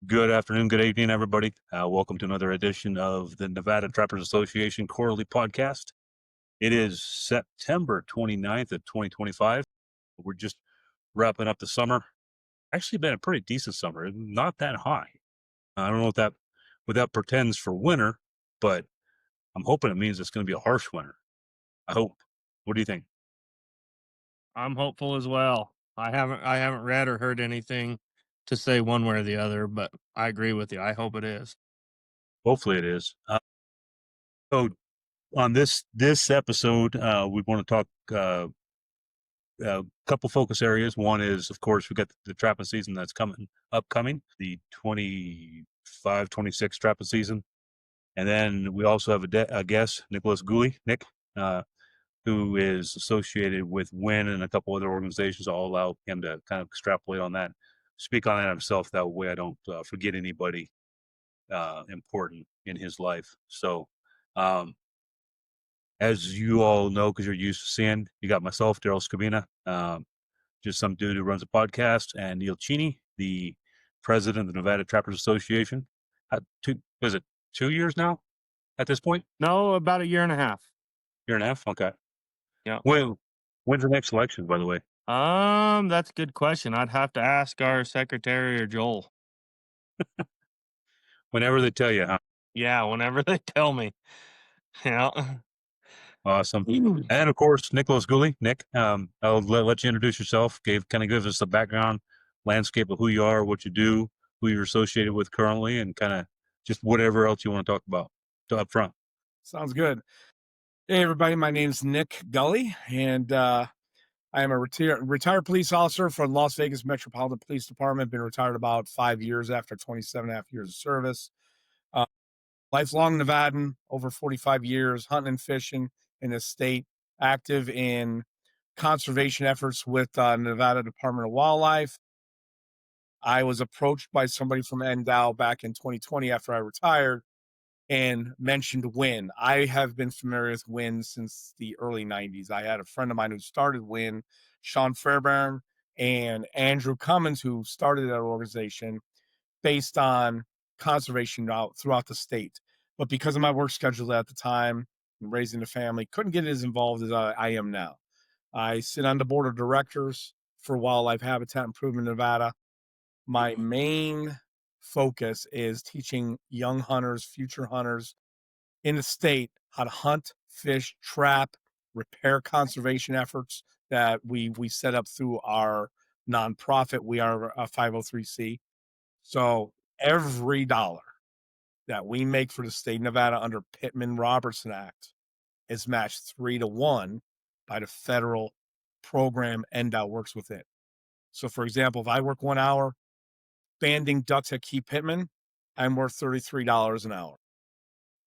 Good afternoon, good evening, everybody. Welcome to another edition of the Nevada Trappers Association Quarterly Podcast. It is September 29th of 2025. We're just wrapping up the summer. Actually been a pretty decent summer, not that high. I don't know what that portends for winter, but I'm hoping it means it's going to be a harsh winter. I hope. What do you think? I'm hopeful as well. I haven't read or heard anything to say one way or the other, but I agree with you. I hope it is. Hopefully it is. So on this episode, we want to talk a couple focus areas. One is, of course, we got the trapping season that's upcoming, the 25-26 trapping season. And then we also have a guest, Nicholas Gooley, Nick, who is associated with WIN and a couple other organizations. I'll allow him to kind of extrapolate on that, speak on that himself. That way I don't forget anybody important in his life. So, as you all know, because you're used to seeing, you got myself, Daryl Scabina, just some dude who runs a podcast, and Neil Cheney, the president of the Nevada Trappers Association. Was it 2 years now at this point? No, about a year and a half. Year and a half? Okay. Yeah. When's the next election, by the way? That's a good question. I'd have to ask our secretary or Joel. Whenever they tell you, huh? Yeah, whenever they tell me. Yeah. Awesome. And of course, Nicholas Gooley. Nick, I'll let you introduce yourself. Give us a background landscape of who you are, what you do, who you're associated with currently, and kind of just whatever else you want to talk about up front. Sounds good. Hey, everybody. My name's Nick Gully, and I am a retired police officer for the Las Vegas Metropolitan Police Department. Been retired about 5 years after 27 and a half years of service. Lifelong Nevadan, over 45 years, hunting and fishing in the state, active in conservation efforts with Nevada Department of Wildlife. I was approached by somebody from NDOW back in 2020 after I retired and mentioned WIN. I have been familiar with WIN since the early 90s. I had a friend of mine who started WIN, Sean Fairbairn, and Andrew Cummins, who started that organization based on conservation out throughout the state. But because of my work schedule at the time, and raising a family, couldn't get as involved as I am now. I sit on the board of directors for Wildlife Habitat Improvement Nevada. My main focus is teaching young hunters, future hunters in the state how to hunt, fish, trap, repair conservation efforts that we set up through our nonprofit. We are a 503c. So every dollar that we make for the state of Nevada under Pittman-Robertson Act is matched 3-1 by the federal program NDOW works with it. So, for example, if I work 1 hour banding ducks at Key Pittman, I'm worth $33 an hour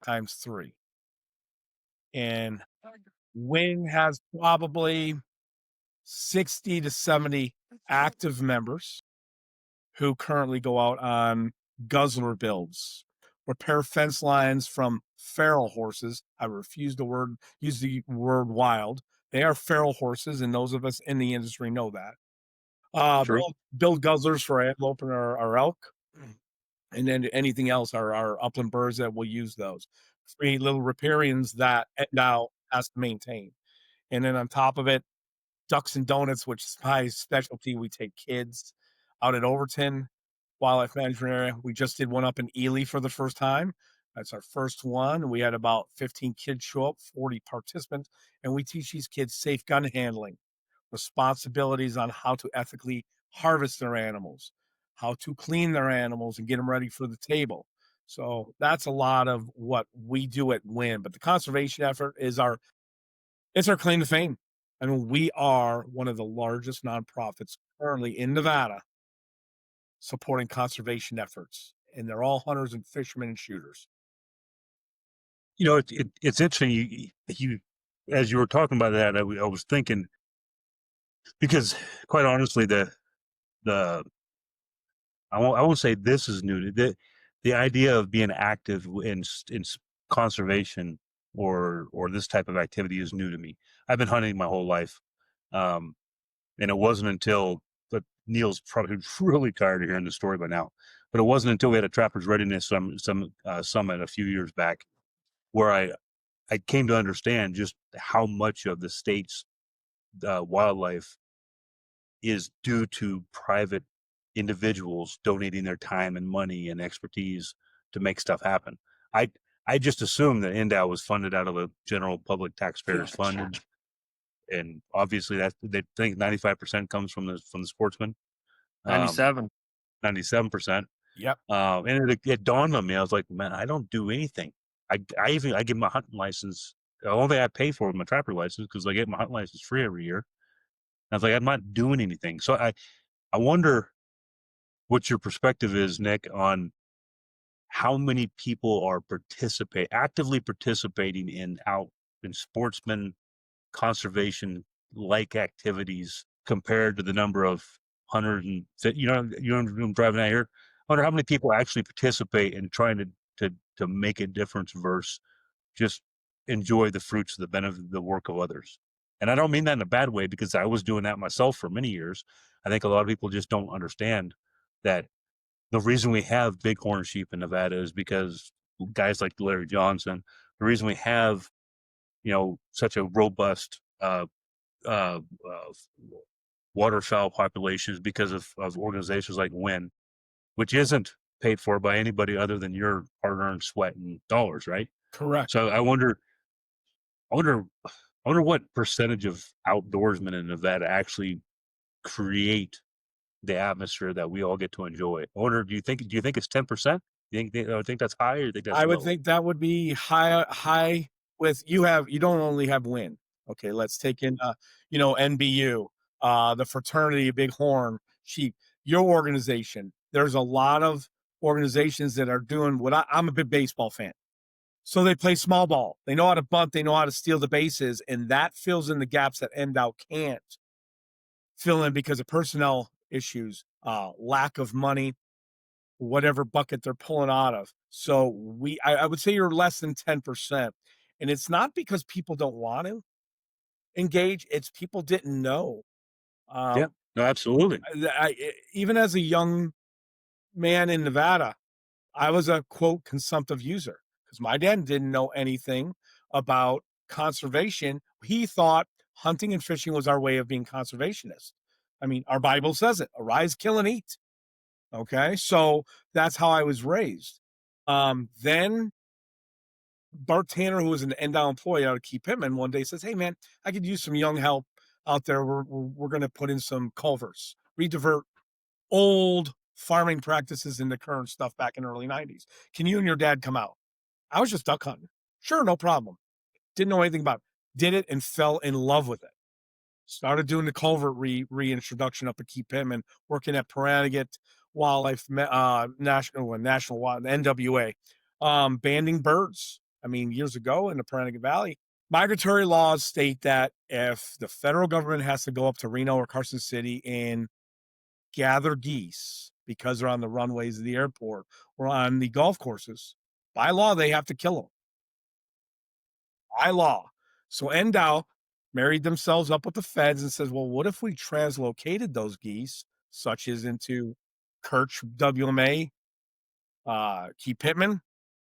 times 3. And WIN has probably 60 to 70 active members who currently go out on guzzler builds, repair fence lines from feral horses. I refuse to use the word wild. They are feral horses, and those of us in the industry know that. True. Build guzzlers for antelope and our elk, and then anything else, our upland birds that will use those. 3 little riparians that now has to maintain. And then on top of it, ducks and donuts, which is my specialty. We take kids out at Overton Wildlife Management Area. We just did one up in Ely for the first time. That's our first one. We had about 15 kids show up, 40 participants, and we teach these kids safe gun handling, responsibilities on how to ethically harvest their animals, how to clean their animals and get them ready for the table. So that's a lot of what we do at WIN. But the conservation effort is our claim to fame. I mean, we are one of the largest nonprofits currently in Nevada supporting conservation efforts, and they're all hunters and fishermen and shooters. You know, it's interesting. You as you were talking about that, I was thinking, because quite honestly, I won't say this is new. The idea of being active in conservation or this type of activity is new to me. I've been hunting my whole life, and it wasn't until, but Neil's probably really tired of hearing the story by now. But it wasn't until we had a Trappers Readiness summit a few years back where I came to understand just how much of the state's wildlife is due to private individuals donating their time and money and expertise to make stuff happen. I just assumed that NDOW was funded out of the general public taxpayers fund, and obviously that they think 95% comes from the sportsmen. 97. 97%. Yep. And it dawned on me. I was like, man, I don't do anything. I give my hunting license. The only thing I pay for is my trapper license because I get my hunting license free every year. And I was like, I'm not doing anything. So I wonder what your perspective is, Nick, on how many people are actively participating in sportsman conservation like activities compared to the number of hunters and I'm driving out here. I wonder how many people actually participate in trying to make a difference versus just enjoy the fruits of the benefit of the work of others. And I don't mean that in a bad way because I was doing that myself for many years. I think a lot of people just don't understand that the reason we have bighorn sheep in Nevada is because guys like Larry Johnson. The reason we have, such a robust uh, waterfowl population is because of organizations like WIN, which isn't paid for by anybody other than your hard-earned sweat and dollars, right? Correct. So I wonder what percentage of outdoorsmen in Nevada actually create the atmosphere that we all get to enjoy. Do you think it's 10%? I think that's high, or you think that's I would low? think that would be high with you don't only have WIN. Okay, let's take in NBU, the fraternity of Bighorn Sheep, your organization. There's a lot of organizations that are doing what I'm a big baseball fan. So they play small ball. They know how to bunt, they know how to steal the bases, and that fills in the gaps that NDOW can't fill in because of personnel issues, lack of money, whatever bucket they're pulling out of. So I would say you're less than 10%. And it's not because people don't want to engage, it's people didn't know. Yeah, no, absolutely. Even as a young man in Nevada, I was a quote consumptive user because my dad didn't know anything about conservation. He thought hunting and fishing was our way of being conservationists. I mean, our Bible says it: arise, kill, and eat. Okay, so that's how I was raised. Then Bart Tanner, who was an NDOW employee out of Key Pittman, one day says, "Hey man, I could use some young help out there. We're going to put in some culverts, redivert old farming practices into current stuff back in the early '90s. Can you and your dad come out?" I was just duck hunting. Sure, no problem. Didn't know anything about it. Did it and fell in love with it. Started doing the culvert reintroduction up at Key Pittman, working at Paranagit Wildlife National NWA, banding birds. I mean, years ago in the Paranagit Valley, migratory laws state that if the federal government has to go up to Reno or Carson City and gather geese because they're on the runways of the airport or on the golf courses, by law, they have to kill them. By law. So NDOW married themselves up with the feds and says, well, what if we translocated those geese, such as into Kirch, WMA, Key Pittman,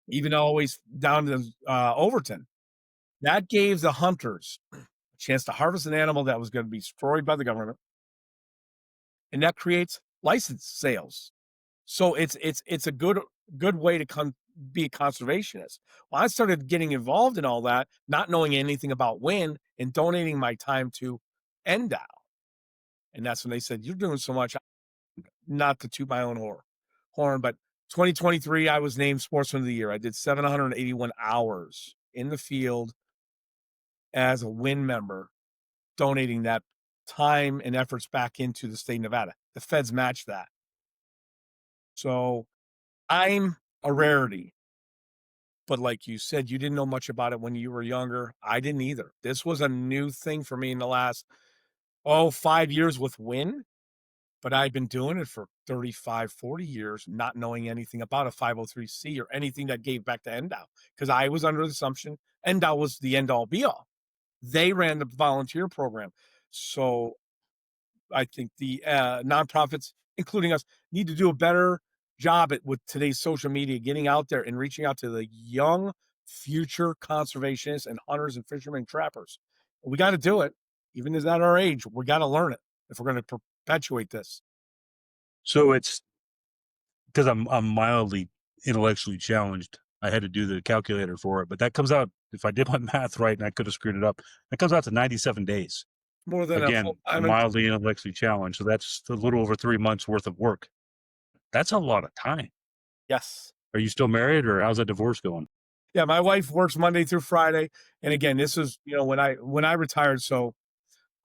even always down to Overton? That gave the hunters a chance to harvest an animal that was going to be destroyed by the government. And that creates license sales. So it's a good way to be a conservationist. Well, I started getting involved in all that, not knowing anything about WIN and donating my time to NDOW. And that's when they said, "You're doing so much." Not to toot my own horn, but 2023, I was named Sportsman of the Year. I did 781 hours in the field as a WIN member, donating that time and efforts back into the state of Nevada. The feds matched that. So I'm a rarity. But like you said, you didn't know much about it when you were younger. I didn't either. This was a new thing for me in the last, 5 years with WIN. But I've been doing it for 35, 40 years, not knowing anything about a 503C or anything that gave back to NDOW. Because I was under the assumption NDOW was the end-all be-all. They ran the volunteer program. So I think the nonprofits, including us, need to do a better job with today's social media, getting out there and reaching out to the young future conservationists and hunters and fishermen and trappers. We got to do it, even as at our age. We got to learn it if we're going to perpetuate this. So it's because I'm mildly intellectually challenged. I had to do the calculator for it, but that comes out, if I did my math right, and I could have screwed it up, that comes out to 97 days. More than Again, I'm mildly intellectually challenged, so that's a little over 3 months worth of work. That's a lot of time. Yes. Are you still married, or how's that divorce going? Yeah, my wife works Monday through Friday, and again, this is when I retired. So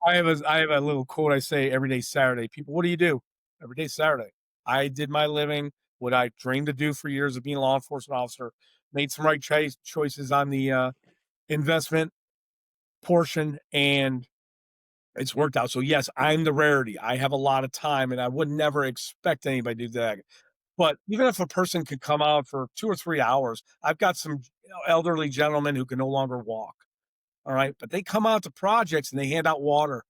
I have a little quote I say every day Saturday. People, what do you do? Every day Saturday. I did my living, what I dreamed to do for years of being a law enforcement officer, made some right choices on the investment portion, and it's worked out. So yes, I'm the rarity. I have a lot of time, and I would never expect anybody to do that. But even if a person could come out for 2 or 3 hours, I've got some elderly gentlemen who can no longer walk. All right, but they come out to projects and they hand out water.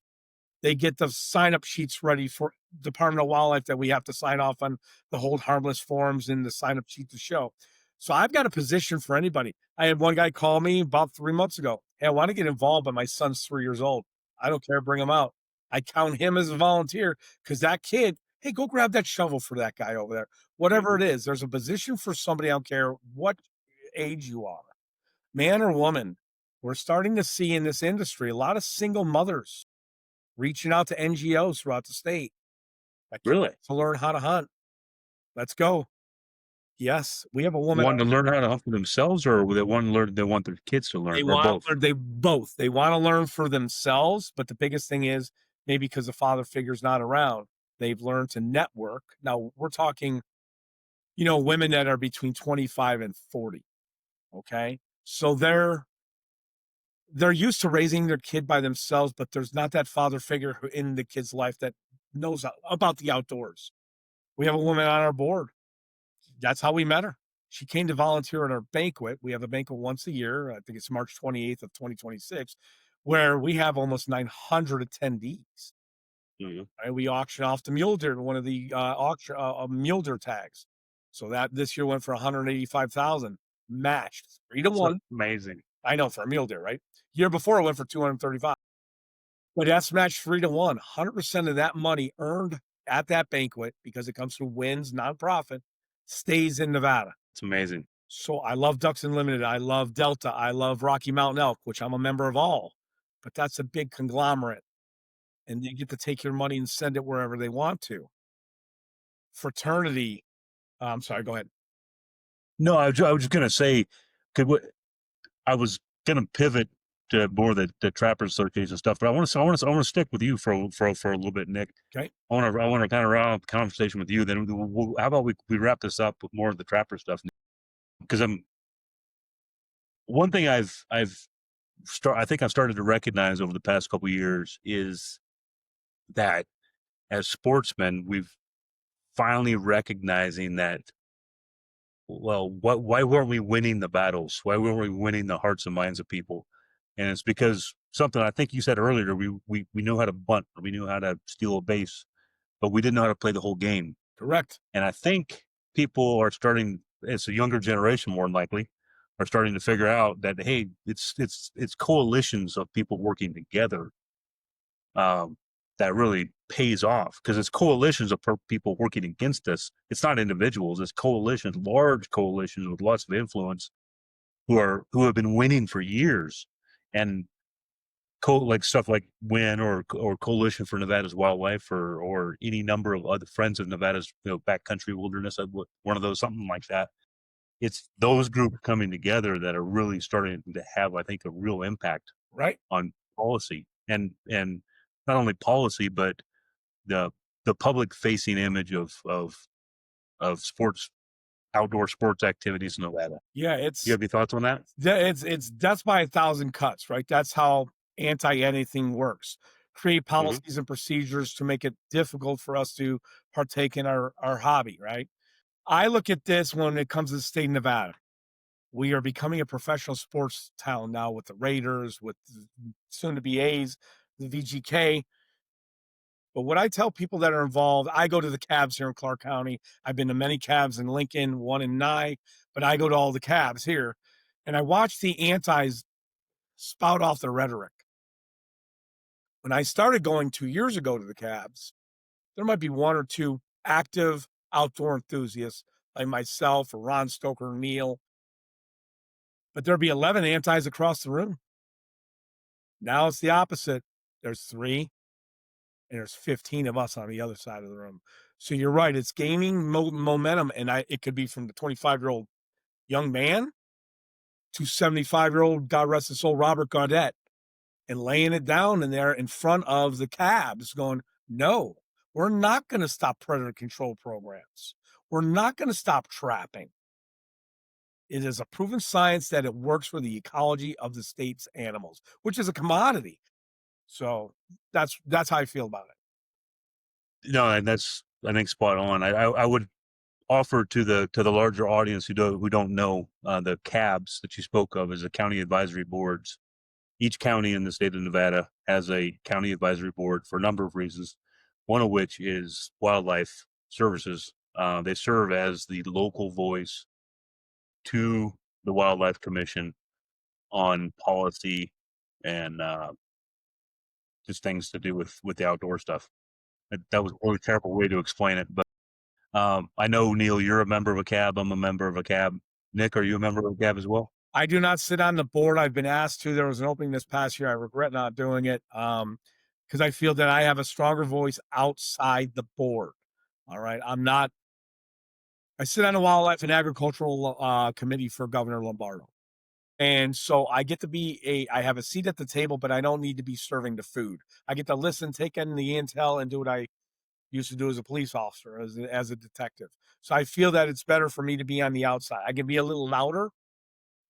They get the sign-up sheets ready for Department of Wildlife that we have to sign off on, the hold harmless forms and the sign-up sheet to show. So I've got a position for anybody. I had one guy call me about 3 months ago. Hey, I want to get involved, but my son's 3 years old. I don't care, bring him out. I count him as a volunteer because that kid, hey, go grab that shovel for that guy over there. Whatever it is, there's a position for somebody. I don't care what age you are, man or woman. We're starting to see in this industry a lot of single mothers reaching out to NGOs throughout the state. Really? To learn how to hunt. Let's go. Yes, we have a woman. Want to learn how to hunt for themselves, or they want to learn? They want their kids to learn, or both? They both. They want to learn for themselves, but the biggest thing is maybe because the father figure's not around, they've learned to network. Now we're talking, women that are between 25 and 40. Okay, so they're used to raising their kid by themselves, but there's not that father figure in the kid's life that knows about the outdoors. We have a woman on our board. That's how we met her. She came to volunteer at our banquet. We have a banquet once a year. I think it's March 28th of 2026, where we have almost 900 attendees. Mm-hmm. Right? We auction off the mule deer, one of the mule deer tags. So that this year went for 185,000, matched 3-1. Amazing. I know, for a mule deer, right? Year before it went for 235. But that's matched 3-1. 100% of that money earned at that banquet, because it comes through WINS nonprofit, stays in Nevada. It's amazing. So I love Ducks Unlimited. I love Delta. I love Rocky Mountain Elk, which I'm a member of all. But that's a big conglomerate, and they get to take your money and send it wherever they want to. Fraternity. I'm sorry. Go ahead. No, I was just gonna say, I was gonna pivot to more the Trappers Association stuff, but I want to stick with you for a little bit, Nick. Okay. I want to kind of round up the conversation with you. Then how about we wrap this up with more of the Trapper stuff? Because one thing I think I've started to recognize over the past couple of years is that as sportsmen, we've finally recognizing that, well, why weren't we winning the battles? Why weren't we winning the hearts and minds of people? And it's because something I think you said earlier, we knew how to bunt, or we knew how to steal a base, but we didn't know how to play the whole game. Correct. And I think people are starting, it's a younger generation more than likely, are starting to figure out that, hey, it's coalitions of people working together that really pays off, because it's coalitions of people working against us. It's not individuals, it's coalitions, large coalitions with lots of influence who have been winning for years. And like stuff like WIN or Coalition for Nevada's Wildlife, or any number of other Friends of Nevada's backcountry wilderness, one of those, something like that. It's those groups coming together that are really starting to have, I think, a real impact Right. on policy, and not only policy, but the public facing image of sports, outdoor sports activities in Nevada. Yeah, You have any thoughts on that? it's death by 1,000 cuts, right? That's how anti anything works. Create policies and procedures to make it difficult for us to partake in our hobby, right? I look at this when it comes to the state of Nevada. We are becoming a professional sports town now, with the Raiders, with soon to be A's, the VGK. But what I tell people that are involved, I go to the cabs here in Clark County. I've been to many cabs in Lincoln, one in Nye, but I go to all the cabs here, and I watch the antis spout off their rhetoric. When I started going 2 years ago to the cabs, there might be one or two active outdoor enthusiasts like myself or Ron Stoker or Neil, but there'd be 11 antis across the room. Now it's the opposite. There's three, and there's 15 of us on the other side of the room. So you're right. It's gaining momentum, and it could be from the 25-year-old young man to 75-year-old, God rest his soul, Robert Gaudette, and laying it down in there in front of the cabs going, no, we're not going to stop predator control programs. We're not going to stop trapping. It is a proven science that it works for the ecology of the state's animals, which is a commodity. So that's how I feel about it. No, and that's, I think, spot on. I would offer to the larger audience who don't know, the cabs that you spoke of as the county advisory boards. Each county in the state of Nevada has a county advisory board for a number of reasons, one of which is wildlife services. They serve as the local voice to the Wildlife Commission on policy and just things to do with the outdoor stuff. That was a really terrible way to explain it, but I know, Neil, you're a member of a cab. I'm a member of a cab. Nick, are you a member of a cab as well? I do not sit on the board. I've been asked to. There was an opening this past year. I regret not doing it because I feel that I have a stronger voice outside the board. All right. I sit on the Wildlife and Agricultural Committee for Governor Lombardo. And so I get to I have a seat at the table, but I don't need to be serving the food. I get to listen, take in the intel, and do what I used to do as a police officer, as a detective. So I feel that it's better for me to be on the outside. I can be a little louder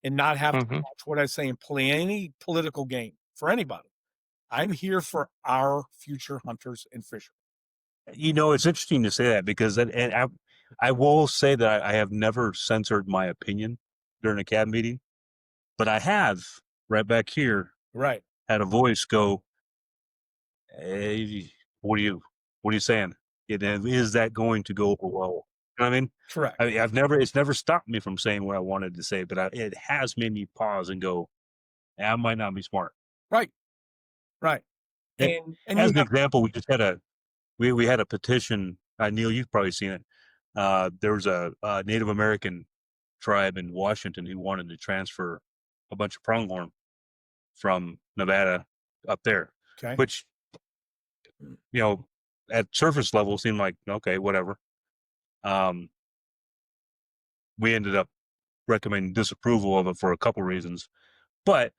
and not have to watch what I say and play any political game for anybody. I'm here for our future hunters and fishers. It's interesting to say that because I will say that I have never censored my opinion during a cab meeting, but I have right back here Right. had a voice go, "Hey, what are you saying? Is that going to go over well?" You know what I mean? Correct. It's never stopped me from saying what I wanted to say, but it has made me pause and go, I might not be smart. Right. Right. And As an example, we had a petition. Neil, you've probably seen it. There was a Native American tribe in Washington who wanted to transfer a bunch of pronghorn from Nevada up there, okay. which, at surface level seemed like, okay, whatever. We ended up recommending disapproval of it for a couple reasons, but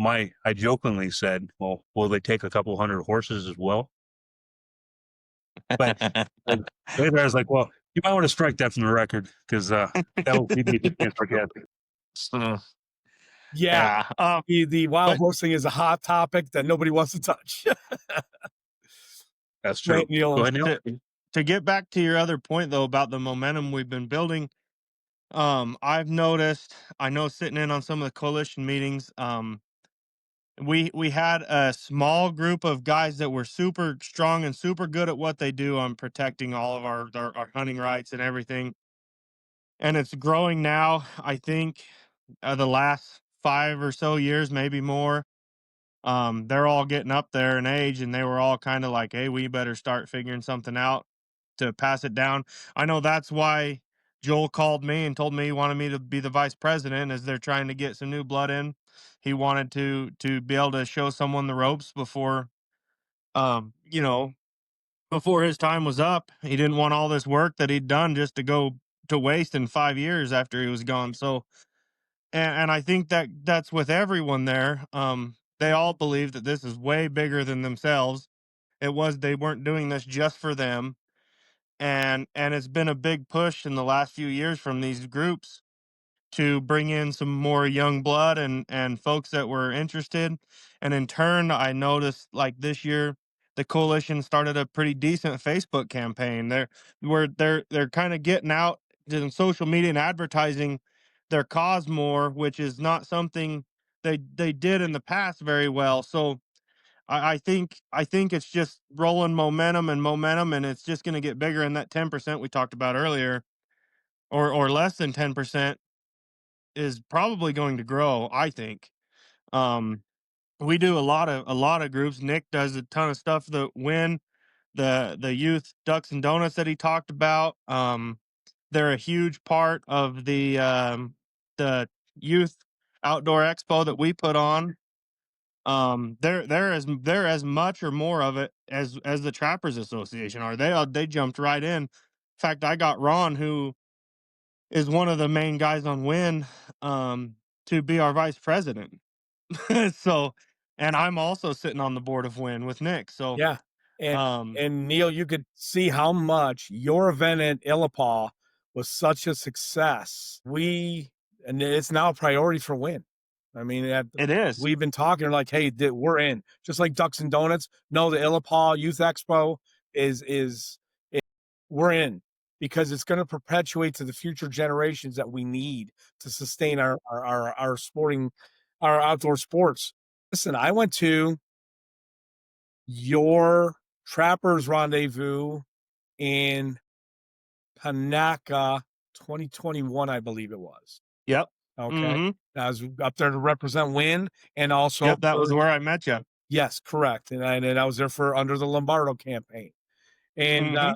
I jokingly said, well, will they take a couple hundred horses as well? But later I was like, well, you might want to strike that from the record because that will be me can't forget. Yeah. The wild horsing is a hot topic that nobody wants to touch. That's true. Go ahead, Neil. To get back to your other point though about the momentum we've been building, I've noticed, I know sitting in on some of the coalition meetings, we had a small group of guys that were super strong and super good at what they do on protecting all of our hunting rights and everything. And it's growing now. I think the last 5 or so years, maybe more. They're all getting up there in age, and they were all kind of like, "Hey, we better start figuring something out to pass it down." I know that's why Joel called me and told me he wanted me to be the vice president, as they're trying to get some new blood in. He wanted to be able to show someone the ropes before, you know, before his time was up. He didn't want all this work that he'd done just to go to waste in 5 years after he was gone. So, and I think that that's with everyone there. They all believe that this is way bigger than themselves. They weren't doing this just for them, and it's been a big push in the last few years from these groups to bring in some more young blood and folks that were interested. And in turn, I noticed like this year, the coalition started a pretty decent Facebook campaign. They're kind of getting out in social media and advertising their cause more, which is not something they did in the past very well. So I think it's just rolling momentum and momentum, and it's just going to get bigger. And that 10% we talked about earlier, or less than 10%, is probably going to grow. I think. Um, we do a lot of groups. Nick does a ton of stuff that win the youth ducks and donuts that he talked about. They're a huge part of the youth outdoor expo that we put on. They're as much or more of it as the Trappers Association are. They jumped right in. In fact, I got Ron, who is one of the main guys on Win, to be our vice president. So, and I'm also sitting on the board of Win with Nick. So, Yeah. And um, and Neil, you could see how much your event at Illapah was such a success. And it's now a priority for Win. I mean, it is. we've been talking like, hey, we're in. Just like Ducks and Donuts. No, the Illapah Youth Expo is we're in, because it's going to perpetuate to the future generations that we need to sustain our sporting, our outdoor sports. Listen, I went to your Trappers Rendezvous in Panaca 2021, I believe it was. Yep. Okay. Mm-hmm. I was up there to represent Win, and also Yep. That was where I met you. yes, correct. And I was there for under the Lombardo campaign. And Mm-hmm.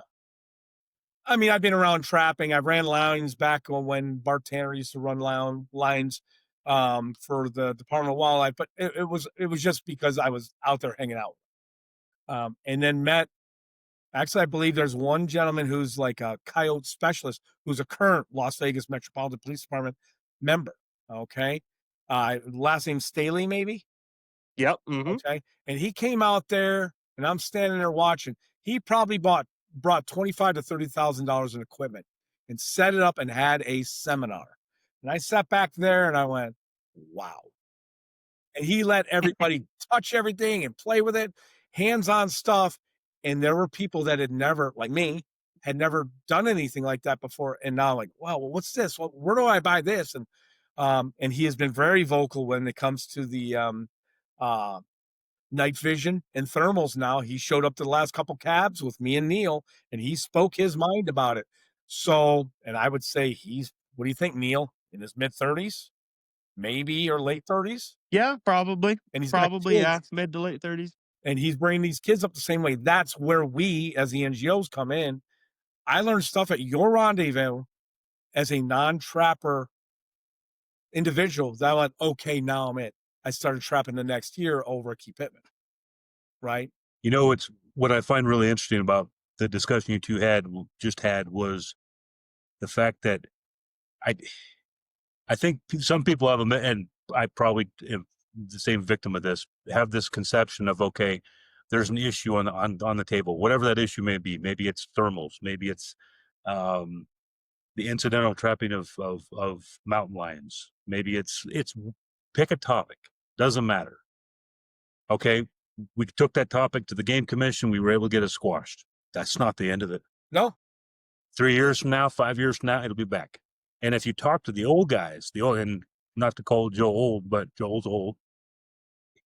I mean, I've been around trapping. I've ran lines back when Bart Tanner used to run lines for the Department of Wildlife, but it was just because I was out there hanging out. And then met, actually, I believe there's one gentleman who's like a coyote specialist who's a current Las Vegas Metropolitan Police Department member. Okay. Last name Staley, maybe. Yep. Mm-hmm. Okay. And he came out there, and I'm standing there watching. He probably brought $25,000 to $30,000 in equipment and set it up and had a seminar. And I sat back there and I went, wow. And he let everybody touch everything and play with it, hands-on stuff. And there were people that had never, like me, had never done anything like that before. And now, like, wow, well, what's this? Well, where do I buy this? And he has been very vocal when it comes to the night vision and thermals. Now he showed up to the last couple cabs with me and Neil, and he spoke his mind about it. So, and I would say what do you think, Neil? In his mid-30s, maybe, or late 30s? Yeah, probably. And he's got Probably, yeah, kids, mid to late 30s. and he's bringing these kids up the same way. That's where we, as the NGOs, come in. I learned stuff at your rendezvous as a non-trapper individual that I went, okay, now I'm it. I started trapping the next year over at Key Pittman, right? You know, it's what I find really interesting about the discussion you two just had was the fact that I think some people have, and I probably am the same victim of this, have this conception of, okay, there's an issue on the table, whatever that issue may be. Maybe it's thermals, maybe it's the incidental trapping of mountain lions. Maybe it's pick a topic, doesn't matter. Okay, we took that topic to the game commission. We were able to get it squashed. That's not the end of it. No. 3 years from now, 5 years from now, it'll be back. And if you talk to the old guys, and not to call Joe old, but Joel's old.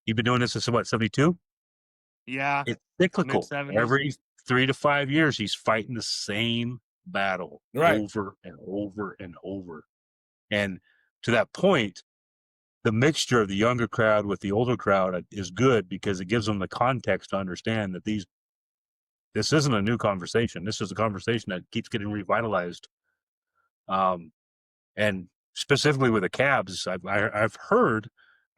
You've been doing this since what, 72? Yeah. It's cyclical. Mid-70s. Every 3 to 5 years, he's fighting the same battle over and over and over. And to that point, the mixture of the younger crowd with the older crowd is good, because it gives them the context to understand that this isn't a new conversation. This is a conversation that keeps getting revitalized. And specifically with the cabs, I've heard,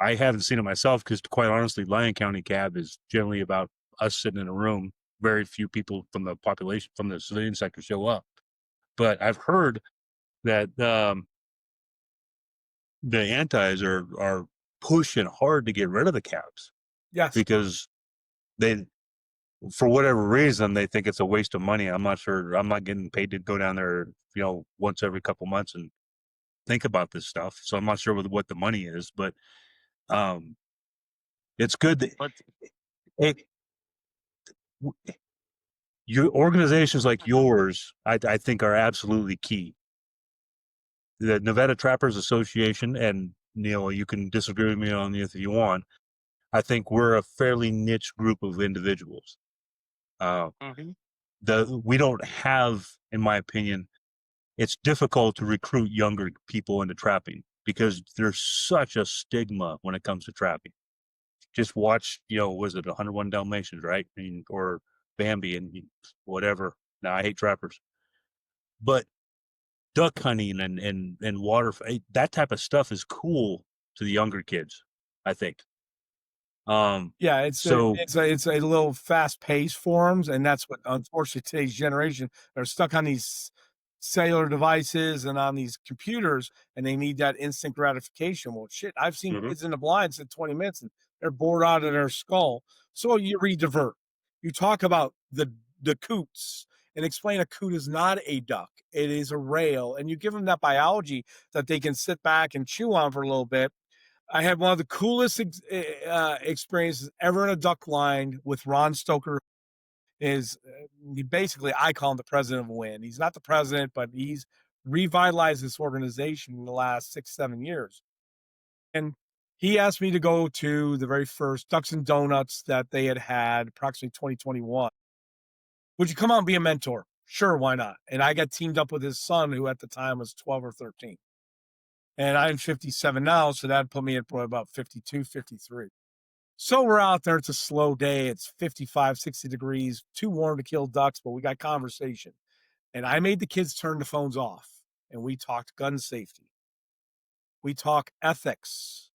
I haven't seen it myself, because quite honestly, Lyon County cab is generally about us sitting in a room. Very few people from the population, from the civilian sector, show up. But I've heard that the antis are pushing hard to get rid of the cabs. Yes. Because they, for whatever reason, they think it's a waste of money. I'm not sure. I'm not getting paid to go down there, once every couple months and think about this stuff. So I'm not sure what the money is, but it's good that your organizations like yours, I think, are absolutely key. The Nevada Trappers Association, and Neil, you can disagree with me on this if you want. I think we're a fairly niche group of individuals. We don't have, in my opinion, it's difficult to recruit younger people into trapping because there's such a stigma when it comes to trapping. Just watch, was it 101 Dalmatians, right? I mean, or Bambi and whatever. Now I hate trappers, but duck hunting and water, that type of stuff is cool to the younger kids, I think. Yeah, it's So it's a little fast paced forms, and that's what unfortunately today's generation are stuck on these cellular devices and on these computers, and they need that instant gratification. Well, shit, I've seen Mhm. kids in the blinds in 20 minutes and they're bored out of their skull. So you redivert. You talk about the coots and explain a coot is not a duck; it is a rail, and you give them that biology that they can sit back and chew on for a little bit. I had one of the coolest experiences ever in a duck line with Ron Stoker. Is basically, I call him the president of Win. He's not the president, but he's revitalized this organization in the last 6-7 years. And he asked me to go to the very first Ducks and Donuts that they had approximately 2021. Would you come out and be a mentor? Sure, why not? And I got teamed up with his son, who at the time was 12 or 13. And I'm 57 now, so that put me at probably about 52, 53. So we're out there. It's a slow day. It's 55, 60 degrees, too warm to kill ducks, but we got conversation. And I made the kids turn the phones off and we talked gun safety. We talk ethics,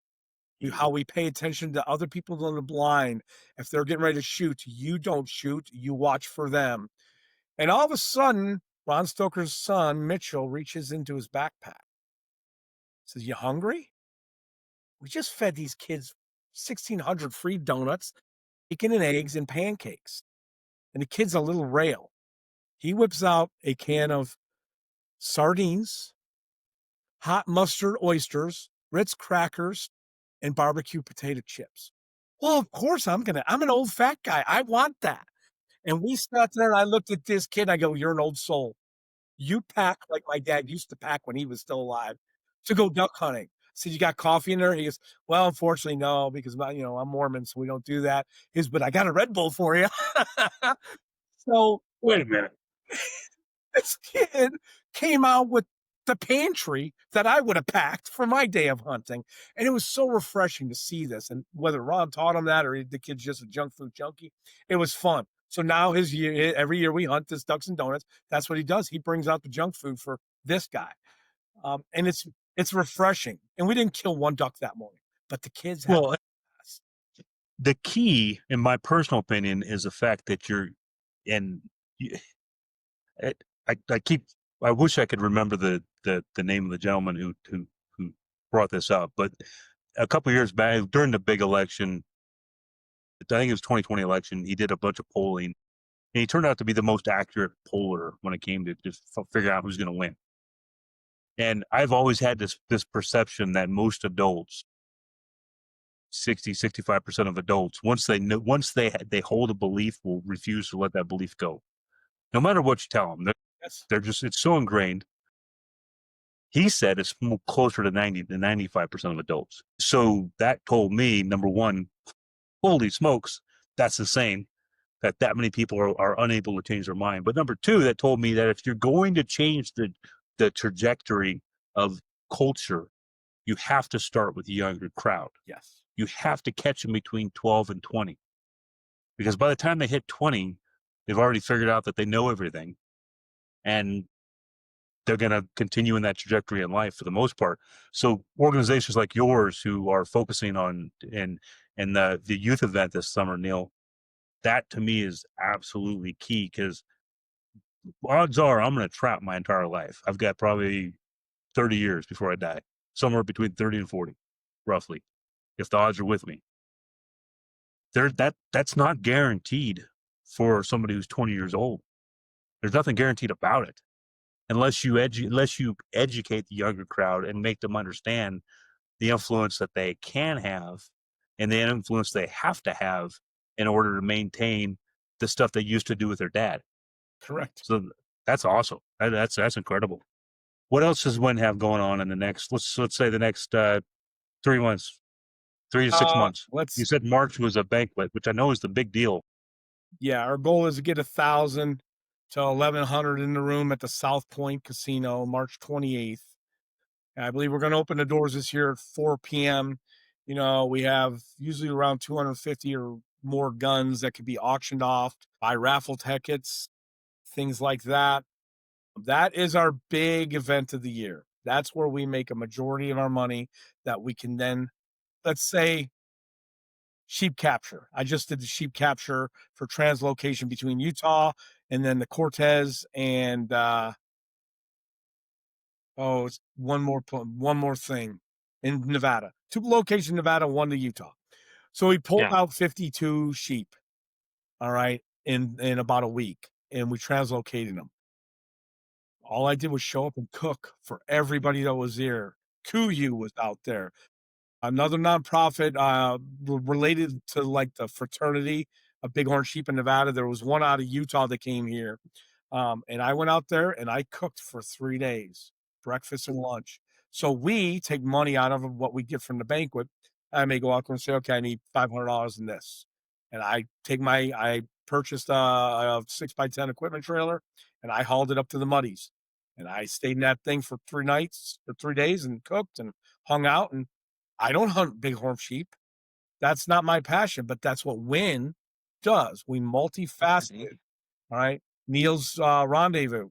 how we pay attention to other people in the blind. If they're getting ready to shoot, you don't shoot, you watch for them. And all of a sudden, Ron Stoker's son, Mitchell, reaches into his backpack. Says, "You hungry? We just fed these kids 1,600 free donuts, bacon and eggs and pancakes." And the kid's a little rail. He whips out a can of sardines, hot mustard oysters, Ritz crackers, and barbecue potato chips. Well, of course I'm an old fat guy. I want that. And we sat there and I looked at this kid. I go, "You're an old soul. You pack like my dad used to pack when he was still alive to go duck hunting." I said, "You got coffee in there?" He goes, "Well, unfortunately, no, because I'm Mormon, so we don't do that." He goes, "But I got a Red Bull for you." So wait a minute. this kid came out with the pantry that I would have packed for my day of hunting. And it was so refreshing to see this. And whether Ron taught him that or the kid's just a junk food junkie, it was fun. So now every year we hunt this Ducks and Donuts. That's what he does. He brings out the junk food for this guy. And it's refreshing. And we didn't kill one duck that morning, but the kids had. Well, the key, in my personal opinion, is the fact that and I wish I could remember the name of the gentleman who brought this up, but a couple of years back during the big election, I think it was 2020 election, he did a bunch of polling and he turned out to be the most accurate poller when it came to just figuring out who's going to win. And I've always had this perception that most adults, 65% of adults, once they hold a belief, will refuse to let that belief go. No matter what you tell them, they're just, it's so ingrained. He said it's closer to 90 to 95% of adults. So that told me, number one, holy smokes, that's insane that many people are unable to change their mind. But number two, that told me that if you're going to change the trajectory of culture, you have to start with the younger crowd. Yes. You have to catch them between 12 and 20. Because by the time they hit 20, they've already figured out that they know everything. And they're going to continue in that trajectory in life for the most part. So organizations like yours who are focusing on and the youth event this summer, Neil, that to me is absolutely key because odds are I'm going to trap my entire life. I've got probably 30 years before I die, somewhere between 30 and 40, roughly, if the odds are with me. That's not guaranteed for somebody who's 20 years old. There's nothing guaranteed about it. Unless you educate the younger crowd and make them understand the influence that they can have and the influence they have to have in order to maintain the stuff they used to do with their dad. Correct. So that's awesome. That's incredible. What else does Wynn have going on in the next, let's say the next 3 months? 3 to 6 months. You Let's said March was a banquet, which I know is the big deal. Yeah, our goal is to get 1,000 to 1,100 in the room at the South Point Casino, March 28th. I believe we're going to open the doors this year at 4 p.m. You know, we have usually around 250 or more guns that could be auctioned off, buy raffle tickets, things like that. That is our big event of the year. That's where we make a majority of our money that we can then, let's say, sheep capture. I just did the sheep capture for translocation between Utah and then the Cortez and it's one more thing in Nevada. 2 locations in Nevada, 1 to Utah. So we pulled Yeah. out 52 sheep, all right, in about a week, and we translocated them. All I did was show up and cook for everybody that was there. Kuyu was out there. Another nonprofit related to like the fraternity of Bighorn Sheep in Nevada. There was one out of Utah that came here, and I went out there and I cooked for 3 days, breakfast and lunch. So we take money out of what we get from the banquet. I may go out there and say, okay, I need $500 in this, and I purchased a 6x10 equipment trailer, and I hauled it up to the Muddies, and I stayed in that thing for 3 nights or 3 days and cooked and hung out. And I don't hunt bighorn sheep. That's not my passion, but that's what Win does. We multifaceted. All right. Neil's rendezvous.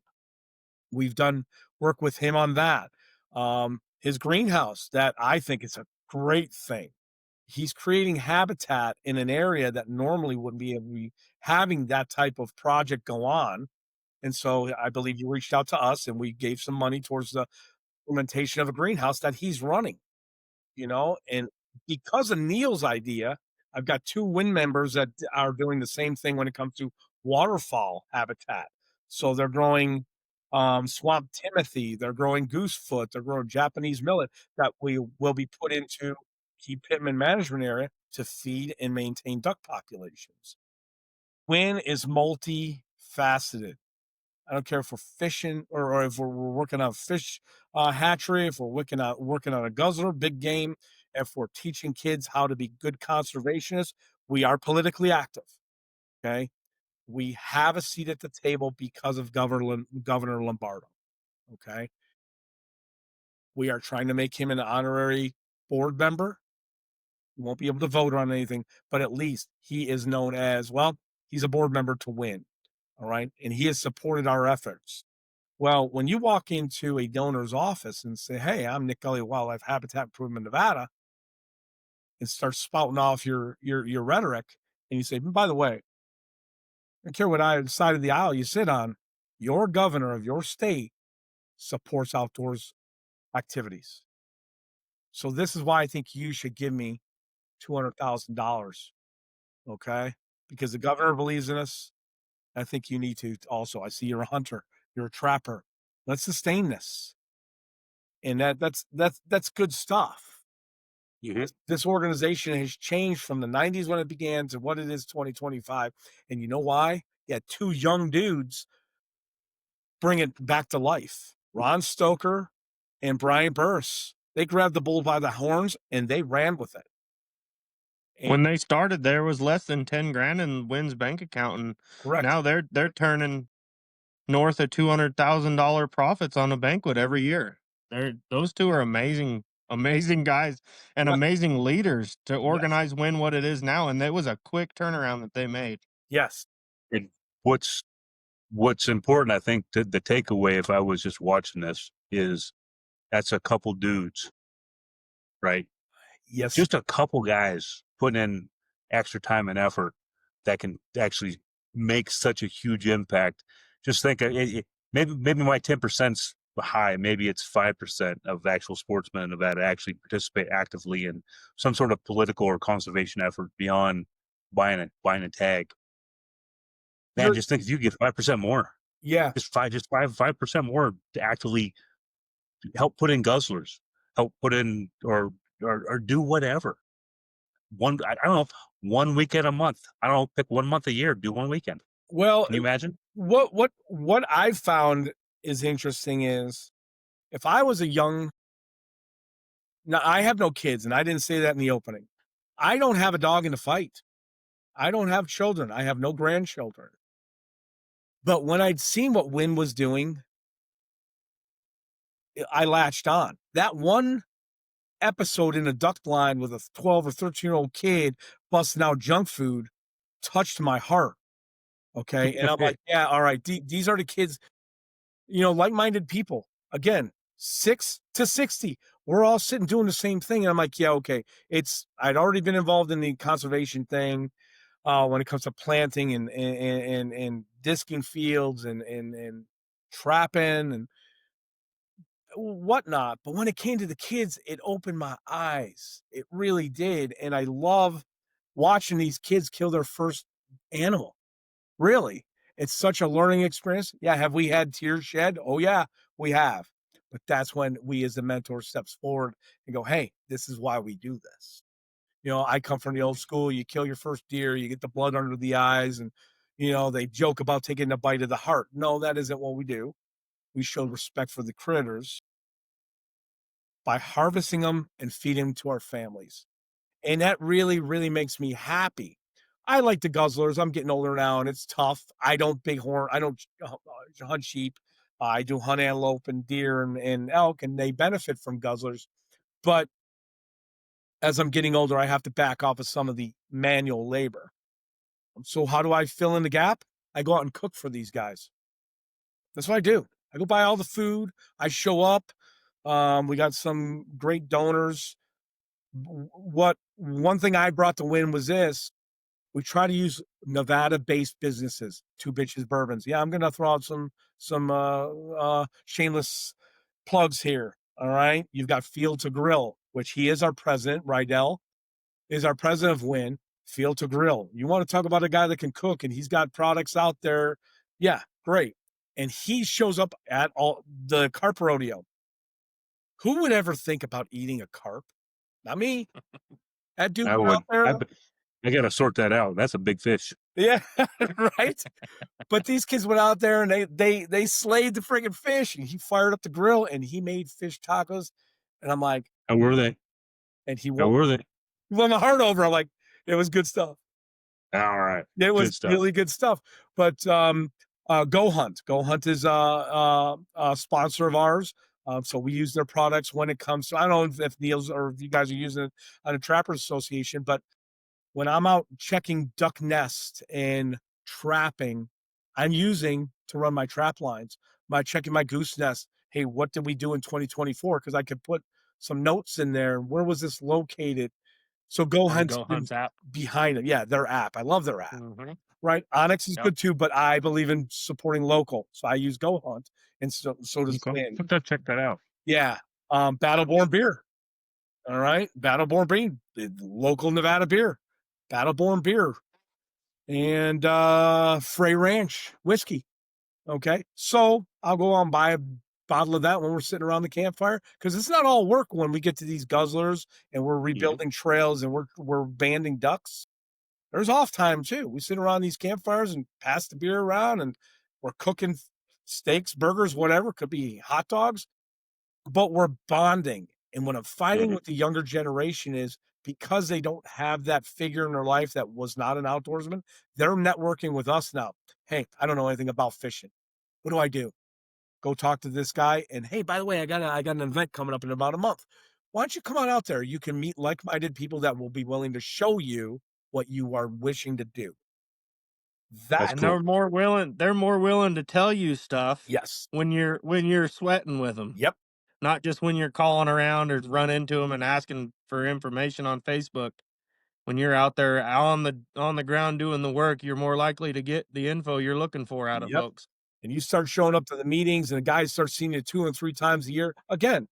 We've done work with him on that. His greenhouse, that I think is a great thing. He's creating habitat in an area that normally wouldn't be able to be having that type of project go on. And so I believe you reached out to us and we gave some money towards the implementation of a greenhouse that he's running, and because of Neil's idea, I've got 2 Win members that are doing the same thing when it comes to waterfowl habitat. So they're growing swamp timothy, they're growing goosefoot, they're growing Japanese millet that we will be put into key Pittman management area to feed and maintain duck populations. Win is multifaceted. I don't care if we're fishing or if we're working on fish hatchery, if we're working on a guzzler, big game, if we're teaching kids how to be good conservationists, we are politically active. Okay. We have a seat at the table because of Governor Lombardo. Okay. We are trying to make him an honorary board member. He won't be able to vote on anything, but at least he is known as, well, he's a board member to Win. All right. And he has supported our efforts. Well, when you walk into a donor's office and say, "Hey, I'm Nick Gully of Wildlife Habitat Improvement Nevada," and start spouting off your rhetoric, and you say, "By the way, I don't care what side of the aisle you sit on, your governor of your state supports outdoors activities. So this is why I think you should give me $200,000, okay? Because the governor believes in us. I think you need to also. I see you're a hunter, you're a trapper. Let's sustain this." And that's good stuff. This organization has changed from the 90s when it began to what it is 2025. And you know why? You had 2 young dudes bring it back to life. Ron Stoker and Brian Burse. They grabbed the bull by the horns and they ran with it. And When they started, there was less than 10 grand in Wynn's bank account, and correct. now they're turning north of $200,000 profits on a banquet every year. Those 2 are amazing, amazing guys and Yeah. amazing leaders to Yes. organize Wynn what it is now. And it was a quick turnaround that they made. Yes. And what's important, I think, the takeaway, if I was just watching this, is that's a couple dudes, right? Yes. Just a couple guys putting in extra time and effort that can actually make such a huge impact. Just think, maybe my 10%'s high. Maybe it's 5% of actual sportsmen in Nevada actually participate actively in some sort of political or conservation effort beyond buying a tag. Man, just think if you get 5% more, Yeah. just 5% more to actually help put in guzzlers, help put in or do whatever. I don't know, 1 weekend a month. I don't know, pick 1 month a year, do 1 weekend. Well, Can you imagine? what I've found is interesting is if I was a young, now I have no kids and I didn't say that in the opening. I don't have a dog in the fight. I don't have children. I have no grandchildren. But when I'd seen what Win was doing, I latched on. That one episode in a duck blind with a 12 or 13-year-old kid busting out junk food touched my heart. Okay. And I'm like, yeah, all right. These are the kids, like-minded people. Again, 6 to 60. We're all sitting doing the same thing. And I'm like, yeah, okay. I'd already been involved in the conservation thing when it comes to planting and disking fields and trapping and whatnot. But when it came to the kids, it opened my eyes. It really did. And I love watching these kids kill their first animal. Really. It's such a learning experience. Yeah. Have we had tears shed? Oh, yeah, we have. But that's when we as the mentor steps forward and go, hey, this is why we do this. I come from the old school. You kill your first deer, you get the blood under the eyes, and they joke about taking a bite of the heart. No, that isn't what we do. We show respect for the critters by harvesting them and feeding them to our families. And that really, really makes me happy. I like the guzzlers. I'm getting older now and it's tough. I don't hunt sheep. I do hunt antelope and deer and elk, and they benefit from guzzlers. But as I'm getting older, I have to back off of some of the manual labor. So how do I fill in the gap? I go out and cook for these guys. That's what I do. I go buy all the food. I show up. We got some great donors. One thing I brought to Win was this. We try to use Nevada-based businesses. Two Bitches Bourbons. Yeah, I'm gonna throw out some shameless plugs here. All right. You've got Field to Grill, which he is our president. Rydell is our president of Win. Field to Grill. You want to talk about a guy that can cook and he's got products out there. Yeah, great. And he shows up at all the carp rodeo. Who would ever think about eating a carp? Not me. That dude I went out would. there. I got to sort that out. That's a big fish. Yeah, right. But these kids went out there and they slayed the friggin' fish, and he fired up the grill and he made fish tacos. And I'm like, How were they? and he How were they? won my heart over. I'm like, it was good stuff. All right. It was Good stuff. really good stuff. But Go Hunt. Go Hunt is a sponsor of ours. So we use their products when it comes to, I don't know if Neil's or if you guys are using it on a Trappers Association, but when I'm out checking duck nests and trapping, I'm using to run my trap lines, checking my goose nest. Hey, what did we do in 2024? Because I could put some notes in there. Where was this located? So Go Hunt's app. behind it. Yeah, their app. I love their app. Mm-hmm. Right. Onyx is Yep. good too, but I believe in supporting local. So I use Go Hunt, and so does Win. Check that out. Yeah. Battleborn beer. All right. Battleborn beer, the local Nevada beer. Battleborn beer. And Frey Ranch whiskey. Okay. So I'll go out and buy a bottle of that when we're sitting around the campfire, because it's not all work when we get to these guzzlers and we're rebuilding trails and we're banding ducks. There's off time too. We sit around these campfires and pass the beer around, and we're cooking steaks, burgers, whatever. Could be hot dogs, but we're bonding. And what I'm finding with the younger generation is, because they don't have that figure in their life that was not an outdoorsman, they're networking with us now. Hey, I don't know anything about fishing. What do? Go talk to this guy. And hey, by the way, I got an event coming up in about a month. Why don't you come on out there? You can meet like-minded people that will be willing to show you what you are wishing to do. That's And cool. they're more willing to tell you stuff Yes. when you're sweating with them. Yep. Not just when you're calling around or run into them and asking for information on Facebook. When you're out there on the ground doing the work, you're more likely to get the info you're looking for out of Yep. folks. And you start showing up to the meetings, and the guys start seeing you 2 and 3 times a year. Again,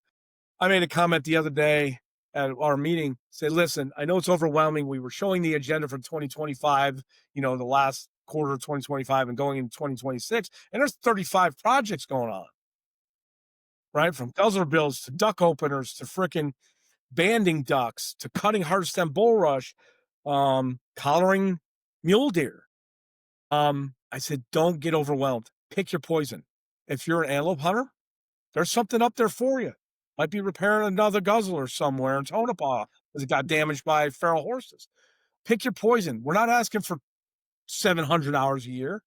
I made a comment the other day at our meeting. Say, listen, I know it's overwhelming. We were showing the agenda for 2025, the last quarter of 2025 and going into 2026, and there's 35 projects going on, right? From guzzler bills to duck openers to frickin' banding ducks to cutting hard stem bulrush, collaring mule deer. I said, don't get overwhelmed. Pick your poison. If you're an antelope hunter, there's something up there for you. Might be repairing another guzzler somewhere in Tonopah because it got damaged by feral horses. Pick your poison. We're not asking for 700 hours a year.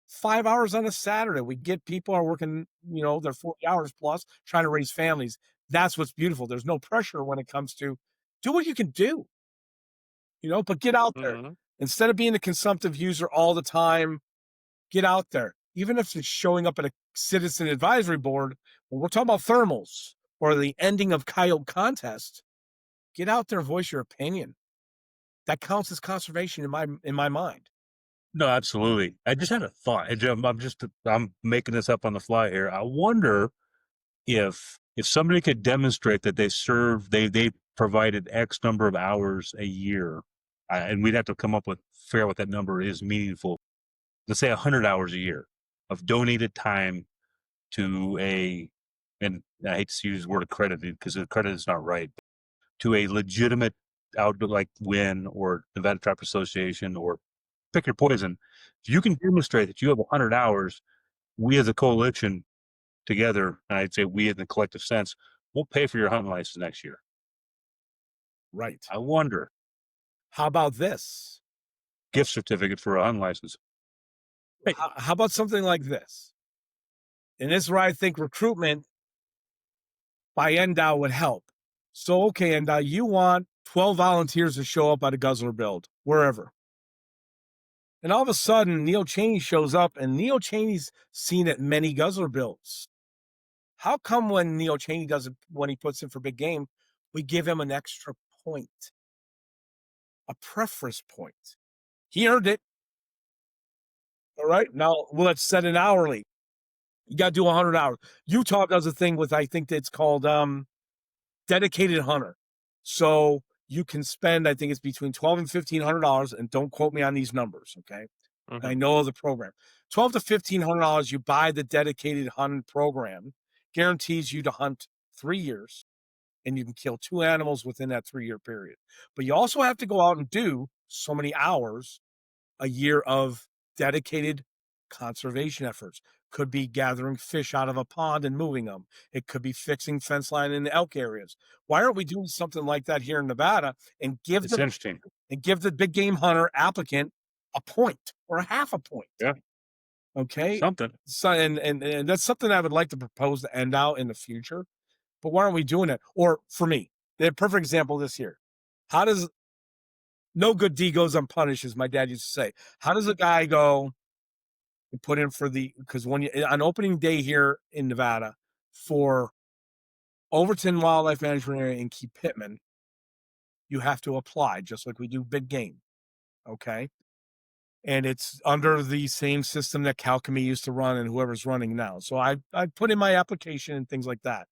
5 hours on a Saturday. We get people are working, they're 40 hours plus trying to raise families. That's what's beautiful. There's no pressure when it comes to do what you can do, but get out there. Mhm. Instead of being a consumptive user all the time, get out there. Even if it's showing up at a citizen advisory board, when we're talking about thermals or the ending of coyote contest, get out there and voice your opinion. That counts as conservation in my mind. No, absolutely. I just had a thought. I'm making this up on the fly here. I wonder if somebody could demonstrate that they provided X number of hours a year, and we'd have to come up with figure out what that number is meaningful. Let's say 100 hours a year of donated time to and I hate to use the word accredited because accredited is not right, to a legitimate outdoor like WIN or Nevada Trapper Association or pick your poison. If you can demonstrate that you have 100 hours, we as a coalition together, and I'd say we in the collective sense, we'll pay for your hunting license next year. Right. I wonder, How about this? gift certificate for a hunting license. Hey. How about something like this? And this is where I think recruitment by NDOW would help. So, okay, NDOW, you want 12 volunteers to show up at a guzzler build, wherever. And all of a sudden, Neil Cheney shows up, and Neil Cheney's seen at many guzzler builds. How come when Neil Cheney does it, when he puts in for big game, we give him an extra point, a preference point? He earned it. All right. Now let's set an hourly. You got to do 100 hours. Utah does a thing with, I think it's called dedicated hunter. So you can spend, I think it's between $1,200 and $1,500, and don't quote me on these numbers, okay? Mhm. I know the program. $1,200 to $1,500, you buy the dedicated hunt program, guarantees you to hunt 3 years, and you can kill 2 animals within that 3-year period. But you also have to go out and do so many hours a year of dedicated conservation efforts. Could be gathering fish out of a pond and moving them. It could be fixing fence line in the elk areas. Why aren't we doing something like that here in Nevada and It's interesting. give the big game hunter applicant a point or a half a point? Yeah. Okay. Something. So and that's something I would like to propose to end out in the future. But why aren't we doing it? Or for me, the perfect example this year. How does no good deed goes unpunished, as my dad used to say. How does a guy go and put in for because when you on opening day here in Nevada for Overton Wildlife Management Area and Key Pittman, you have to apply just like we do big game. Okay. And it's under the same system that Calcami used to run and whoever's running now. So I put in my application and things like that.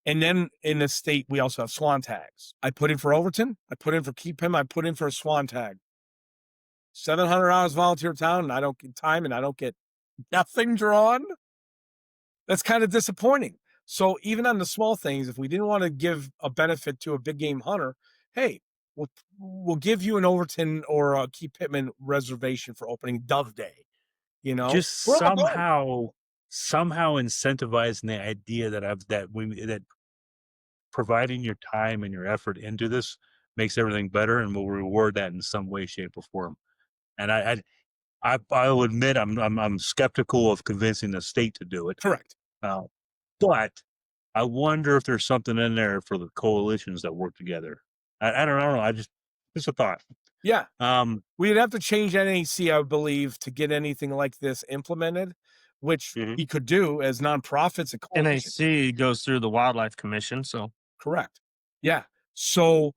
And then in the state, we also have swan tags. I put in for Overton. I put in for Key Pittman. I put in for a swan tag. 700 hours volunteer town, and I don't get time, and I don't get nothing drawn. That's kind of disappointing. So even on the small things, if we didn't want to give a benefit to a big game hunter, hey, we'll give you an Overton or a Key Pittman reservation for opening Dove Day. Just We're all going. somehow incentivizing the idea that providing your time and your effort into this makes everything better, and we'll reward that in some way, shape, or form. And I'll admit I'm skeptical of convincing the state to do it. Correct. But I wonder if there's something in there for the coalitions that work together. I don't know. Just a thought. Yeah. We'd have to change NAC, I believe, to get anything like this implemented, which we could do as nonprofits and coalitions. NAC goes through the Wildlife Commission, so Correct. Yeah. So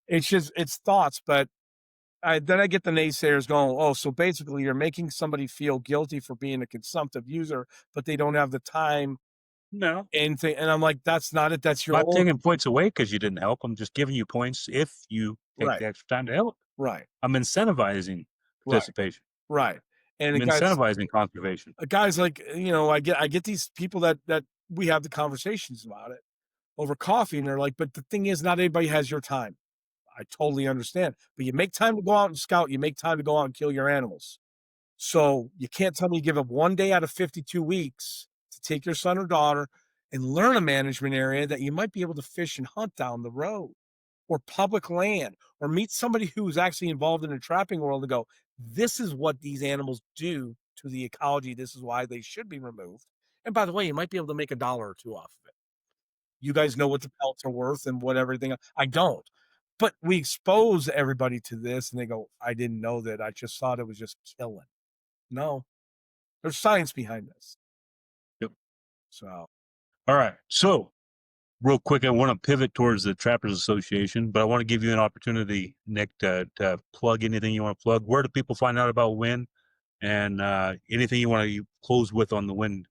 it's thoughts, but then I get the naysayers going, oh, so basically you're making somebody feel guilty for being a consumptive user, but they don't have the time. No. And I'm like, that's not it. That's your I'm not taking points away because you didn't help. I'm just giving you points if you take the extra time to help. Right. I'm incentivizing participation. Right. And I'm incentivizing conservation. Guys like, I get these people that we have the conversations about it over coffee, and they're like, but the thing is, not everybody has your time. I totally understand. But you make time to go out and scout. You make time to go out and kill your animals. So you can't tell me you give up 1 day out of 52 weeks to take your son or daughter and learn a management area that you might be able to fish and hunt down the road. or public land, or meet somebody who's actually involved in the trapping world and go, this is what these animals do to the ecology. This is why they should be removed. And by the way, you might be able to make a dollar or two off of it. You guys know what the pelts are worth and what everything. I don't. But we expose everybody to this and they go, I didn't know that. I just thought it was just killing. No, there's science behind this. Yep. So, All right. So, real quick, I want to pivot towards the Trappers Association, but I want to give you an opportunity, Nick, to plug anything you want to plug. Where do people find out about Win, and anything you want to close with on the Win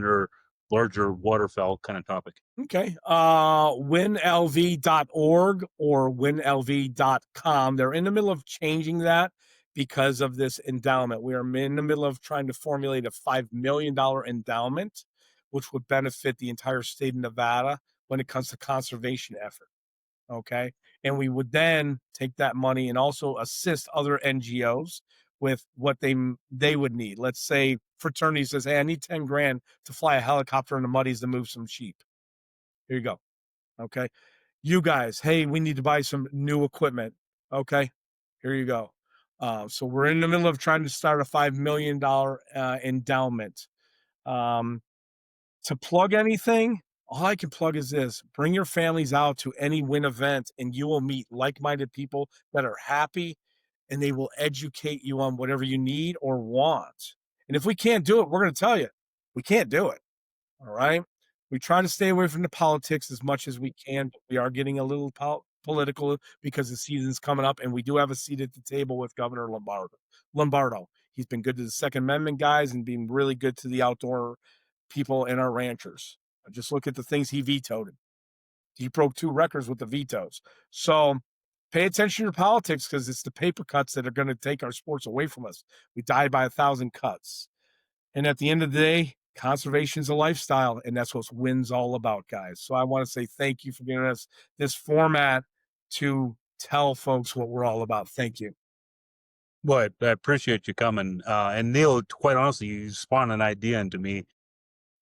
or larger waterfowl kind of topic? okay. Winlv.org or winlv.com. They're in the middle of changing that because of this endowment. We are in the middle of trying to formulate a $5 million endowment, which would benefit the entire state of Nevada when it comes to conservation effort. Okay. And we would then take that money and also assist other NGOs with what they would need. Let's say fraternity says, hey, I need 10 grand to fly a helicopter in the muddies to move some sheep. Here you go. Okay. You guys, hey, we need to buy some new equipment. Okay. Here you go. So we're in the middle of trying to start a $5 million endowment. To plug anything, all I can plug is this: bring your families out to any Win event, and you will meet like minded people that are happy and they will educate you on whatever you need or want. And if we can't do it, we're going to tell you we can't do it. All right. We try to stay away from the politics as much as we can, but we are getting a little political because the season's coming up, and we do have a seat at the table with Governor Lombardo. He's been good to the Second Amendment guys and being really good to the outdoor people and our ranchers. Just look at the things he vetoed. He broke 2 records with the vetoes. So pay attention to politics because it's the paper cuts that are going to take our sports away from us. We died by 1,000 cuts. And at the end of the day, conservation is a lifestyle, and that's what Win's all about, guys. So I want to say thank you for giving us this format to tell folks what we're all about. Thank you. Well, I appreciate you coming. And Neil, quite honestly, you spawned an idea into me,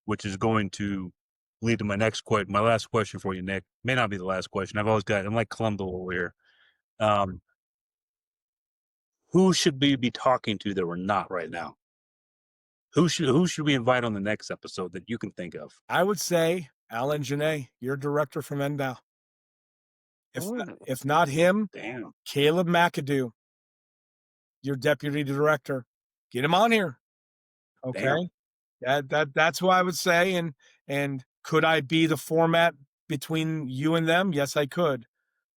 which is going to lead to my last question for you, Nick. May not be the last question. I'm like Columbo over here. Who should we be talking to that we're not right now? Who should we invite on the next episode that you can think of? I would say Alan Janae, your director from NDOW. If not him, Damn. Caleb McAdoo, your deputy director. Get him on here. Okay. That's who I would say. And could I be the format between you and them? Yes, I could.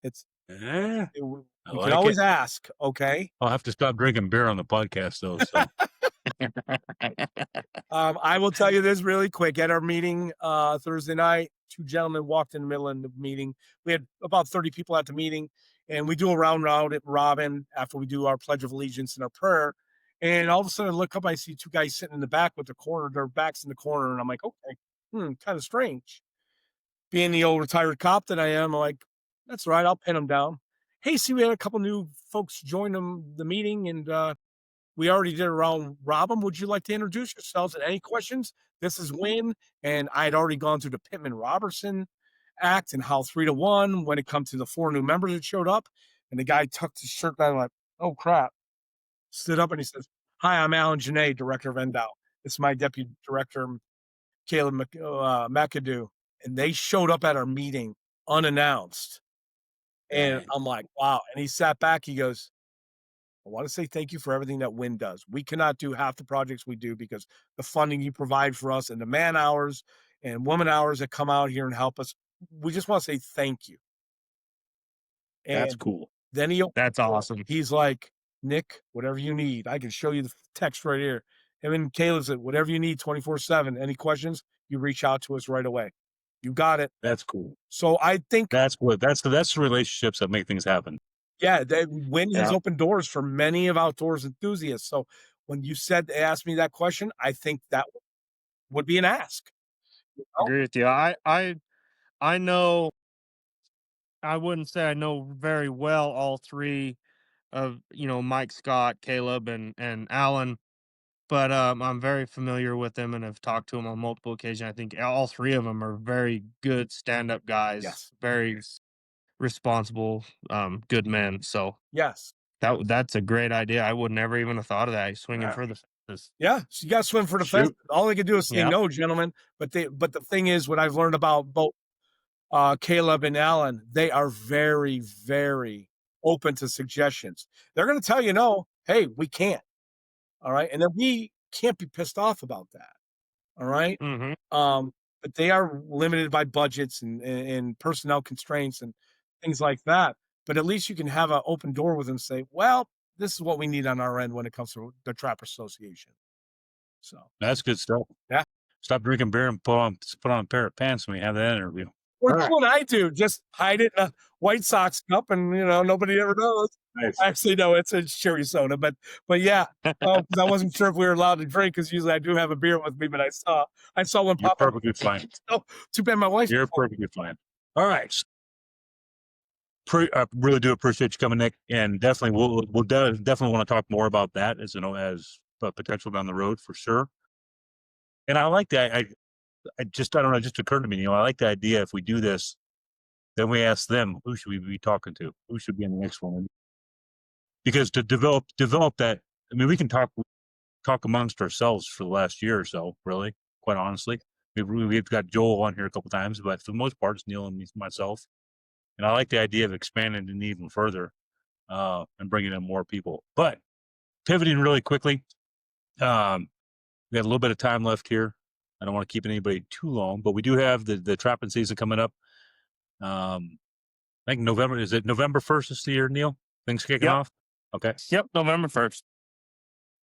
You can always ask. Okay. I'll have to stop drinking beer on the podcast though. So I will tell you this really quick. At our meeting Thursday night, 2 gentlemen walked in the middle of the meeting. We had about 30 people at the meeting, and we do a round robin after we do our Pledge of Allegiance and our prayer. And all of a sudden, I look up, I see 2 guys sitting in the back with their backs in the corner, and I'm like, okay, kind of strange. Being the old retired cop that I am, I'm like, that's right, I'll pin them down. Hey, see, we had a couple new folks join the meeting, and we already did a round robin. Would you like to introduce yourselves and any questions? This is Win. And I had already gone through the Pittman Robertson Act and how 3-1 when it comes to the 4 new members that showed up. And the guy tucked his shirt down, like, oh crap. Stood up and he says, hi, I'm Alan Janae, director of NDOW. This is my deputy director, Caleb McAdoo. And they showed up at our meeting unannounced. And Dang. I'm like, wow. And he sat back. He goes, I want to say thank you for everything that Win does. We cannot do half the projects we do because the funding you provide for us and the man hours and woman hours that come out here and help us. We just want to say thank you. That's And cool. then That's awesome. he's like, Nick, whatever you need, I can show you the text right here. And then Caleb said, whatever you need 24/7. Any questions, you reach out to us right away. You got it. That's cool. So I think That's the relationships that make things happen. yeah, Win has Yeah. opened doors for many of outdoors enthusiasts. So when you asked me that question, I think that would be an ask. You know? Agree with you. I know. I wouldn't say I know very well all 3 of Mike, Scott, Caleb, and Alan, but I'm very familiar with them and have talked to them on multiple occasions. I think all 3 of them are very good stand-up guys. Yes. Very responsible, good men. So Yes. that's a great idea. I would never even have thought of that. He's swinging Yeah. for the fences. Yeah, so you got to swim for the fence. Shoot. All they can do is say Yep. no, gentlemen. But the thing is, what I've learned about both Caleb and Alan, they are very, very open to suggestions. They're going to tell you no. Hey, we can't. All right, and then we can't be pissed off about that. All right. Mhm. But they are limited by budgets and personnel constraints and things like that. But at least you can have an open door with them and say, well, this is what we need on our end when it comes to the Trapper Association. So That's good stuff. Yeah. Stop drinking beer and put on a pair of pants when we have that interview. Well, that's what I do. Just hide it in a White Sox cup, and nobody ever knows. Nice. Actually, no, it's a cherry soda, but yeah, because I wasn't sure if we were allowed to drink. Because usually I do have a beer with me, but I saw one You're pop up. perfectly fine. Oh, too bad my wife. You're perfectly fine. All right. I really do appreciate you coming, Nick, and definitely we'll definitely want to talk more about that as as a potential down the road for sure. And I like that. I don't know. It just occurred to me. I like the idea. If we do this, then we ask them, who should we be talking to? Who should be in the next one? Because to develop that, I mean, we can talk amongst ourselves for the last year or so. Really, quite honestly, we've got Joel on here a couple times, but for the most part, it's Neil and myself. And I like the idea of expanding it even further and bringing in more people. But pivoting really quickly, we have a little bit of time left here. I don't want to keep anybody too long, but we do have the trapping season coming up. I think November, is it November 1st this year, Neil? Things kicking off? Okay. Yep, November 1st.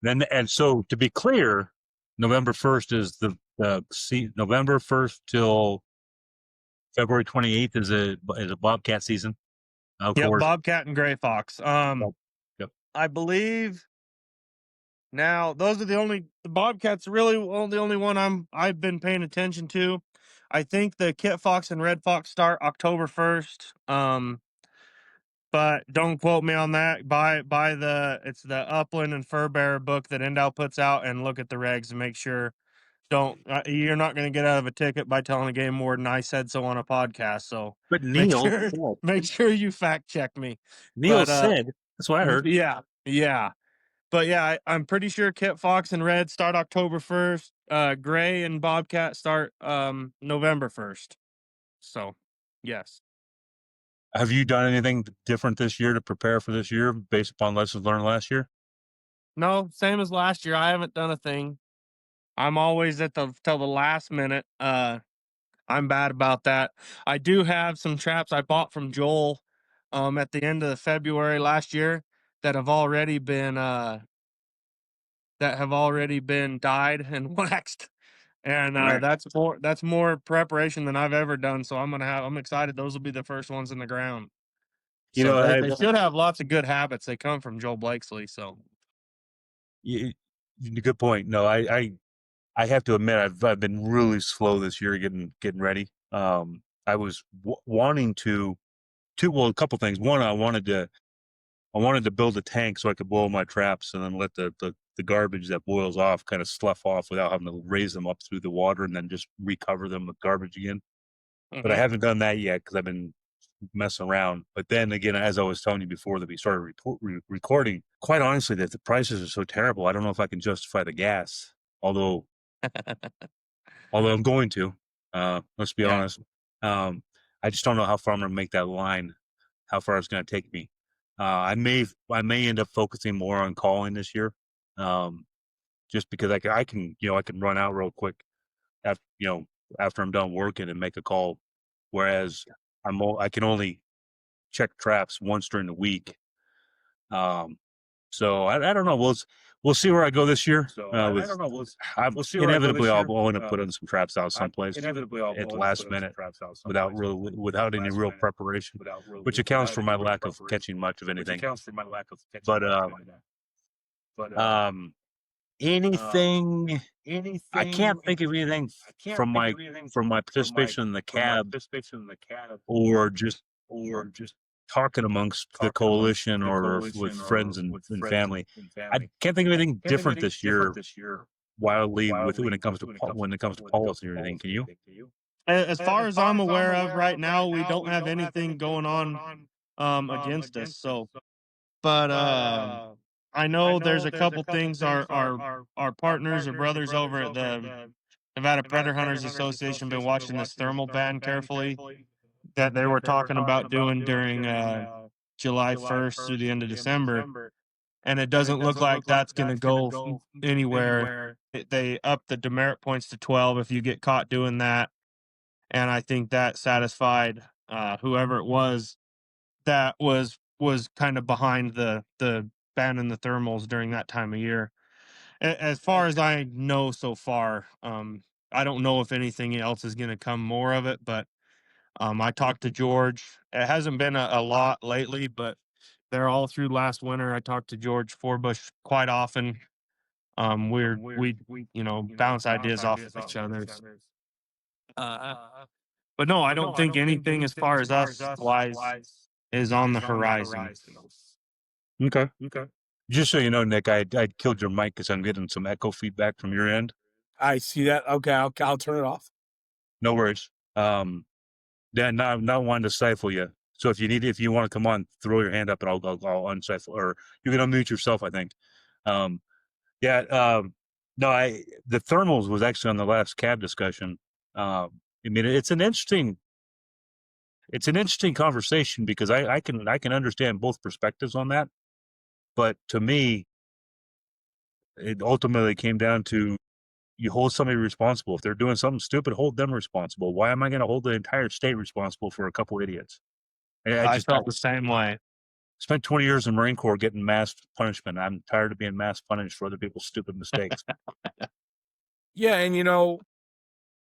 And so to be clear, November 1st is the November 1st till February 28th is a Bobcat season. Of course. Bobcat and Gray Fox. Yep. I believe now those are the Bobcats really the only one I've been paying attention to. I think the Kit Fox and Red Fox start October 1st. But don't quote me on that. Buy it's the Upland and Fur Bearer book that Endow puts out, and look at the regs and make sure. You're not going to get out of a ticket by telling a game warden I said so on a podcast. So, But Neil, make sure you fact check me. Neil said, that's what I heard. Yeah. But yeah, I'm pretty sure Kit Fox and Red start October 1st. Gray and Bobcat start November 1st. So, yes. Have you done anything different this year to prepare for this year based upon lessons learned last year? No, same as last year. I haven't done a thing. I'm always till the last minute. I'm bad about that. I do have some traps I bought from Joel at the end of February last year that have already been dyed and waxed. And Right. that's more preparation than I've ever done. So I'm excited. Those will be the first ones in the ground. They should have lots of good habits. They come from Joel Blakesley. So good point. No, I have to admit I've been really slow this year getting ready. I was wanting to a couple things. One, I wanted to build a tank so I could boil my traps and then let the garbage that boils off kind of slough off without having to raise them up through the water and then just recover them with garbage again. Mm-hmm. But I haven't done that yet because I've been messing around. But then again, as I was telling you before that we started recording, quite honestly, that the prices are so terrible. I don't know if I can justify the gas, although I'm going to. Let's be honest. I just don't know how far I'm going to make that line, how far it's going to take me. I may end up focusing more on calling this year, just because I can run out real quick after I'm done working and make a call, whereas I can only check traps once during the week. So I don't know. We'll see where I go this year. I don't know. We'll see. Inevitably, I'll end up putting some traps out someplace at the last minute without any real preparation, which accounts for my lack of catching much of anything. But anything. I can't think of anything from my participation in the cab or just talking amongst the coalition or with friends and family. I can't think of anything different this year wildly when it comes to policy or anything. Can you? As far as I'm aware of right now, we don't have anything going on against us. So, but I know there's a couple things our partners or brothers over at the Nevada Predator Hunters Association been watching this thermal ban carefully that they were talking about doing during July 1st through the end of December, and it doesn't look like that's going to go anywhere. They upped the demerit points to 12 if you get caught doing that, and I think that satisfied whoever it was that was kind of behind the banning the thermals during that time of year. As far as I know so far, I don't know if anything else is going to come more of it, but I talked to George. It hasn't been a lot lately, but they're all through last winter. I talked to George Forbush quite often. We bounce ideas off of each other. Uh, but no, I don't think anything as far as us wise is on the horizon. Okay. Just so you know, Nick, I killed your mic because I'm getting some echo feedback from your end. I see that. Okay, I'll turn it off. No worries. Yeah, not wanting to stifle you. So if you want to come on, throw your hand up and I'll unstifle, or you can unmute yourself, I think. Yeah. No, the thermals was actually on the last cab discussion. I mean, it's an interesting conversation because I can understand both perspectives on that. But to me, it ultimately came down to you hold somebody responsible. If they're doing something stupid, hold them responsible. Why am I going to hold the entire state responsible for a couple idiots? I felt the same way. Spent 20 years in the Marine Corps getting mass punishment. I'm tired of being mass punished for other people's stupid mistakes. Yeah, and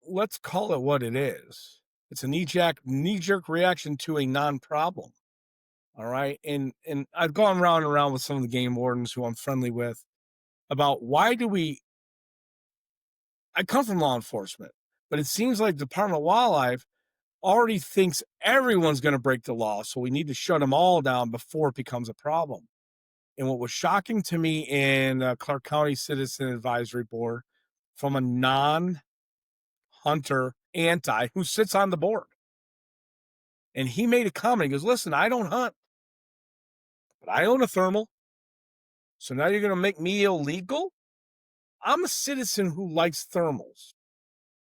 let's call it what it is. It's a knee-jerk reaction to a non-problem. All right. And I've gone round and around with some of the game wardens who I'm friendly with about why do I come from law enforcement, but it seems like the Department of Wildlife already thinks everyone's going to break the law. So we need to shut them all down before it becomes a problem. And what was shocking to me in Clark County Citizen Advisory Board from a non-hunter anti who sits on the board. And he made a comment. He goes, listen, I don't hunt, but I own a thermal. So now you're going to make me illegal? I'm a citizen who likes thermals.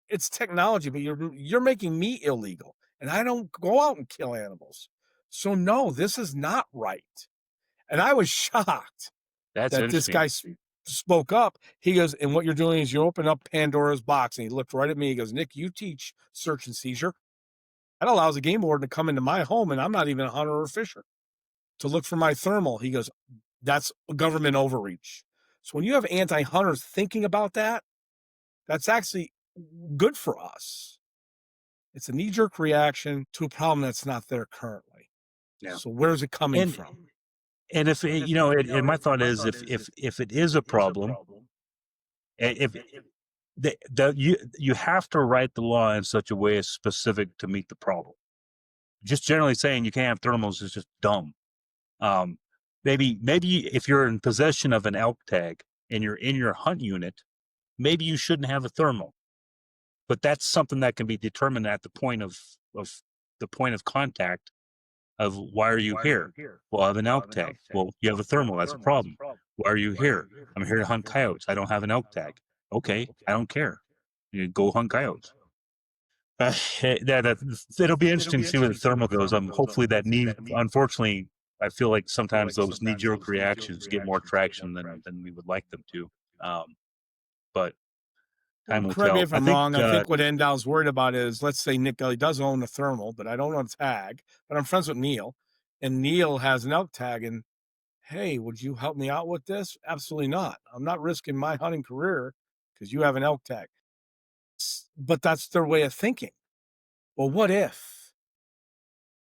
It's technology, but you're making me illegal. And I don't go out and kill animals. So no, this is not right. And I was shocked That's that this guy spoke up. He goes, and what you're doing is you open up Pandora's box. And he looked right at me. He goes, Nick, you teach search and seizure. That allows a game warden to come into my home, and I'm not even a hunter or fisher, to look for my thermal. He goes, that's government overreach. So when you have anti-hunters thinking about that, that's actually good for us. It's a knee-jerk reaction to a problem that's not there currently. Yeah. So where's it coming from? And if and my thought is, if it is a problem, you have to write the law in such a way as specific to meet the problem. Just generally saying you can't have thermals is just dumb. Maybe if you're in possession of an elk tag and you're in your hunt unit, maybe you shouldn't have a thermal. But that's something that can be determined at the point of contact of why are you here? Well, I have an elk tag. Well, you have a thermal. That's a problem. Why are you here? I'm here to hunt coyotes. I don't have an elk tag. Okay, I don't care. You go hunt coyotes. It'll be interesting to see where the thermal goes. Hopefully that unfortunately, I feel like sometimes those knee-jerk reactions get more traction than we would like them to. But time will correct tell. me if I'm wrong. I think what Endow's worried about is, let's say Nick Gully does own a thermal, but I don't own a tag, but I'm friends with Neil, and Neil has an elk tag, and hey, would you help me out with this? Absolutely not. I'm not risking my hunting career because you have an elk tag. But that's their way of thinking. Well, what if?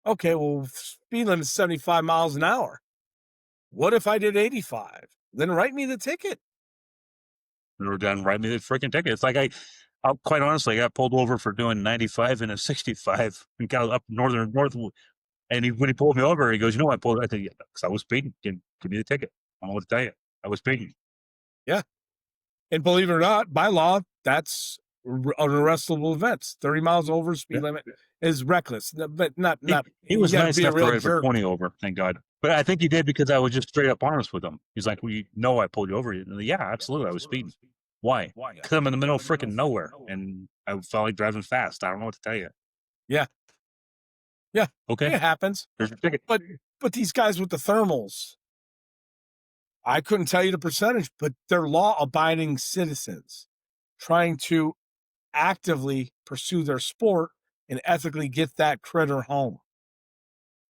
Okay, well, speed limit is 75 miles an hour. What if I did 85? Then write me the ticket. Or done write me the freaking ticket. It's like I'll quite honestly, I got pulled over for doing 95 and a 65 and got up north. And when he pulled me over, he goes, "You know what I pulled?" I said, "Yeah, because I was speeding. Give me the ticket. I don't know what to tell you. I was speeding." Yeah. And believe it or not, by law, that's unarrestable events. 30 miles over speed Yeah. limit is reckless, but not He you was gotta nice be a enough to real write for jerk. 20 over, thank God. But I think he did because I was just straight up honest with him. He's like, "Well, you know I pulled you over." And yeah, absolutely, I was speeding. Why? Because I'm in the middle of freaking nowhere, and I felt like driving fast. I don't know what to tell you. Yeah. Yeah. Okay, It happens. there's your ticket. But these guys with the thermals, I couldn't tell you the percentage, but they're law-abiding citizens trying to actively pursue their sport and ethically get that critter home.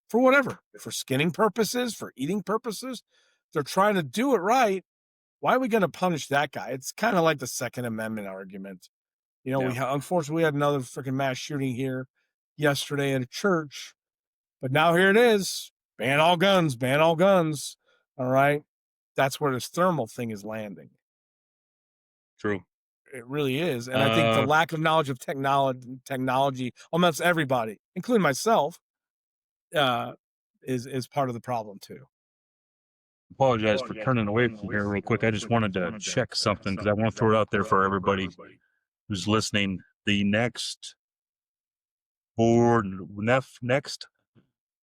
For whatever, for skinning purposes, for eating purposes, they're trying to do it right. Why are we going to punish that guy? It's kind of like the Second Amendment argument. You know, unfortunately we had another freaking mass shooting here yesterday at a church, but now here it is. Ban all guns, ban all guns. All right. That's where this thermal thing is landing. True. It really is. And I think the lack of knowledge of technology amongst everybody, including myself, is part of the problem too. Apologize for turning away from here real quick. I just wanted to check something because I want to throw it out there for everybody who's listening. The next next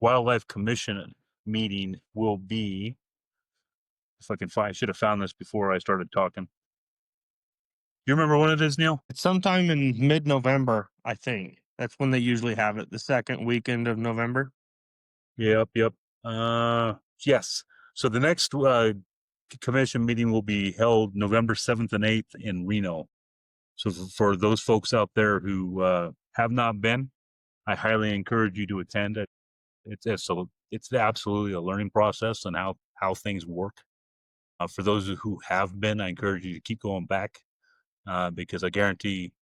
Wildlife Commission meeting will be, if I can find, I should have found this before I started talking. Do you remember when it is, Neil? It's sometime in mid-November, I think. That's when they usually have it, the second weekend of November. Yep. Yes. So the next commission meeting will be held November 7th and 8th in Reno. So for those folks out there who have not been, I highly encourage you to attend it. It's absolutely a learning process and how things work. For those who have been, I encourage you to keep going back because I guarantee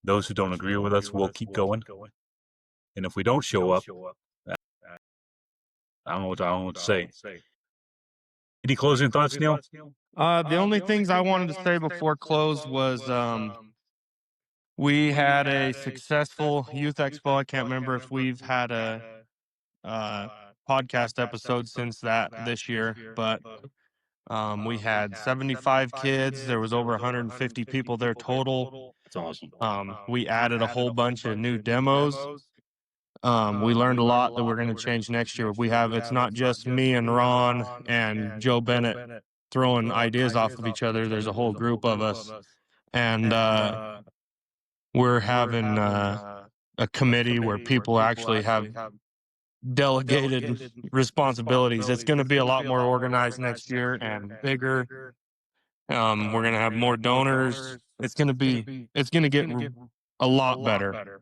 those who don't agree with us will keep going. And if we don't show up, I don't know what to say. Any closing thoughts, Neil? The only things I wanted to say before close was we had a successful youth expo. I can't remember if we've had a podcast episode since that this year, but we had 75 kids. There was over 150 people there total. That's awesome. We added a whole bunch of new demos. We learned a lot that we're going to change next year. It's not just me and Ron and Joe Bennett throwing ideas off of each other. There's a whole group of us. And we're having a committee where people actually have delegated responsibilities. It's going to be a lot more organized next year and bigger. We're going to have more donors. It's going to get a lot better.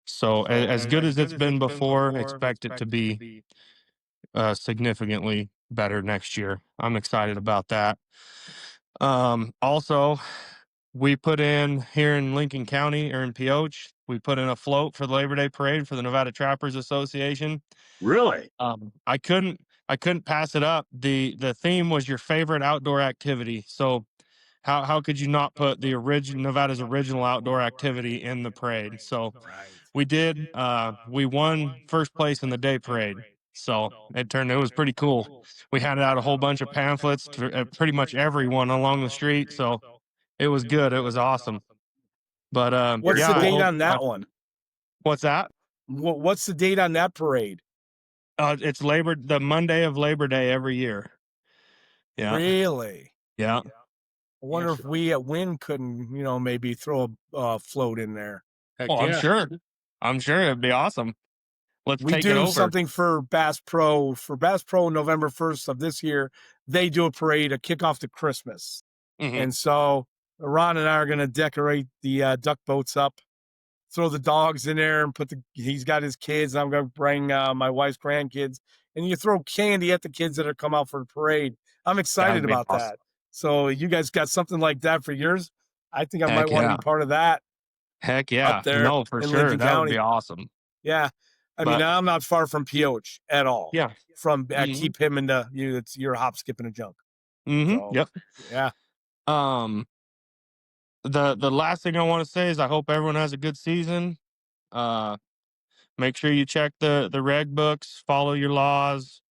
So as good as it's been before, expect it to be significantly better next year. I'm excited about that. Also, we put in here in Lincoln County or in Pioche, we put in a float for the Labor Day parade for the Nevada Trappers Association. Really? I couldn't pass it up. The theme was your favorite outdoor activity. So how could you not put the Nevada's original outdoor activity in the parade? So we did. We won first place in the day parade. So it was pretty cool. We handed out a whole bunch of pamphlets to pretty much everyone along the street. So it was good. It was awesome. But What's the date on that one? What's that? What's the date on that parade? It's the Monday of Labor Day every year. Yeah. Really? Yeah. I wonder if we at Wynn couldn't, maybe throw a float in there. Heck Oh, yeah. I'm sure it'd be awesome. Let's We take it do over. something for Bass Pro. For Bass Pro, November 1st of this year, they do a parade, a kickoff to Christmas. Mhm. And so Ron and I are going to decorate the duck boats up, throw the dogs in there, and he's got his kids. I'm going to bring my wife's grandkids, and you throw candy at the kids that are come out for the parade. I'm excited about that. So you guys got something like that for yours? I think I might want to be part of that. Heck yeah. Up there No, for in sure. Lincoln That County. would be awesome. Yeah. I mean, I'm not far from Pioche at all. Yeah. From keep him into you. It's your hop, skip, and a jump. Mm-hmm. So, Yep. Yeah. The last thing I want to say is I hope everyone has a good season. Make sure you check the reg books, follow your laws.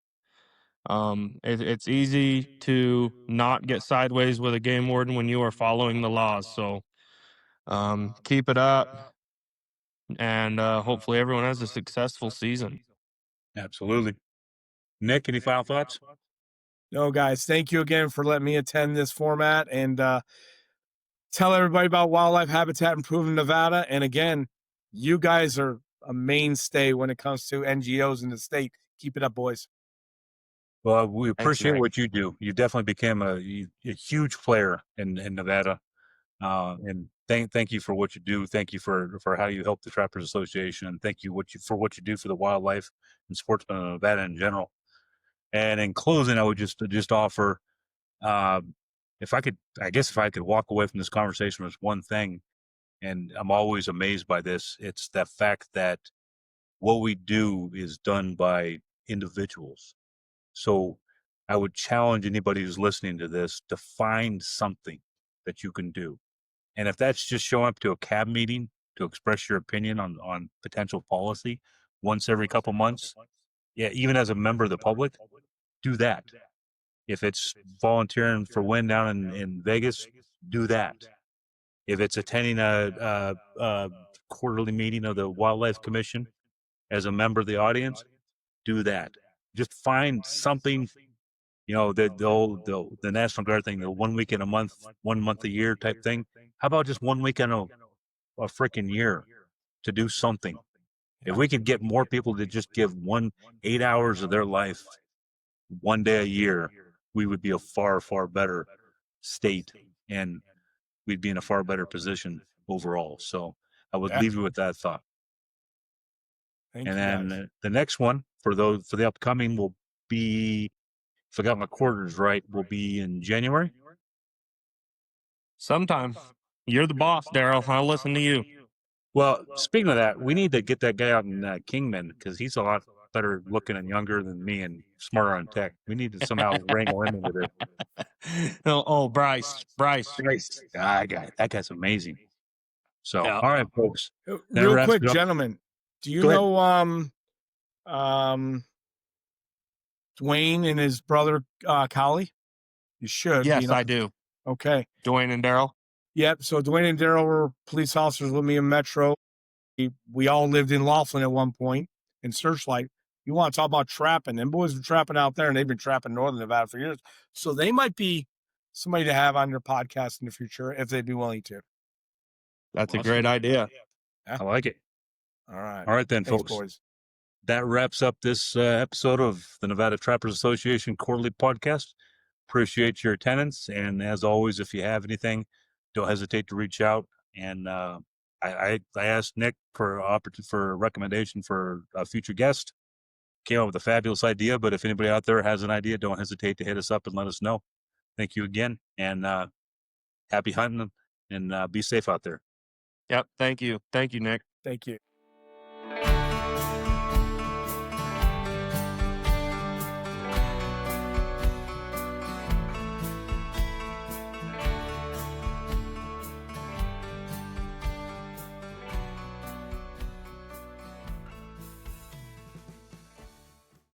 It's easy to not get sideways with a game warden when you are following the laws. So Keep it up, and hopefully everyone has a successful season. Absolutely. Nick, any final thoughts? No, guys, thank you again for letting me attend this format and tell everybody about wildlife habitat improvement in Nevada. And again, you guys are a mainstay when it comes to NGOs in the state. Keep it up, boys. Well, we Thanks, appreciate Nick. what you do. You definitely became a huge player in Nevada. And thank you for what you do. Thank you for how you help the Trappers Association, and thank you for what you do for the wildlife and sportsmen in Nevada in general. And in closing, I would just offer, if I could walk away from this conversation with one thing, and I'm always amazed by this, it's the fact that what we do is done by individuals. So I would challenge anybody who's listening to this to find something that you can do. And if that's just showing up to a CAB meeting to express your opinion on potential policy once every couple months, yeah, even as a member of the public, do that. If it's volunteering for WIN down in Vegas, do that. If it's attending a quarterly meeting of the Wildlife Commission as a member of the audience, do that. Just find something, the National Guard thing, the 1 week in a month, 1 month a year type thing. How about just 1 week in a freaking year to do something? If we could get more people to just give 8 hours of their life 1 day a year, we would be a far, far better state, and we'd be in a far better position overall. So I would leave you with that thought. Thank And you, then guys. the next one for the upcoming will be, if I got my quarters right, will be in January. Sometime. You're the boss, Daryl. I'll listen to you. Well, speaking of that, we need to get that guy out in Kingman, because he's a lot better looking and younger than me and smarter on tech. We need to somehow wrangle him into this. Oh, Bryce. I got it. That guy's amazing. So, Yeah. all right, folks. That Real wraps quick, it up. gentlemen, do you Go ahead. know Dwayne and his brother Collie? You should. Yes, I do. Okay. Dwayne and Daryl. Yep. So Dwayne and Daryl were police officers with me in Metro. We all lived in Laughlin at one point in Searchlight. You want to talk about trapping? Them boys were trapping out there, and they've been trapping Northern Nevada for years. So they might be somebody to have on your podcast in the future if they'd be willing to. That's Awesome. a great idea. I like it. All right. All right, then, Thanks, folks. boys. That wraps up this episode of the Nevada Trappers Association Quarterly Podcast. Appreciate your attendance. And as always, if you have anything, don't hesitate to reach out. And I asked Nick for a recommendation for a future guest. Came up with a fabulous idea, but if anybody out there has an idea, don't hesitate to hit us up and let us know. Thank you again, and happy hunting, and be safe out there. Yep. Thank you. Thank you, Nick. Thank you.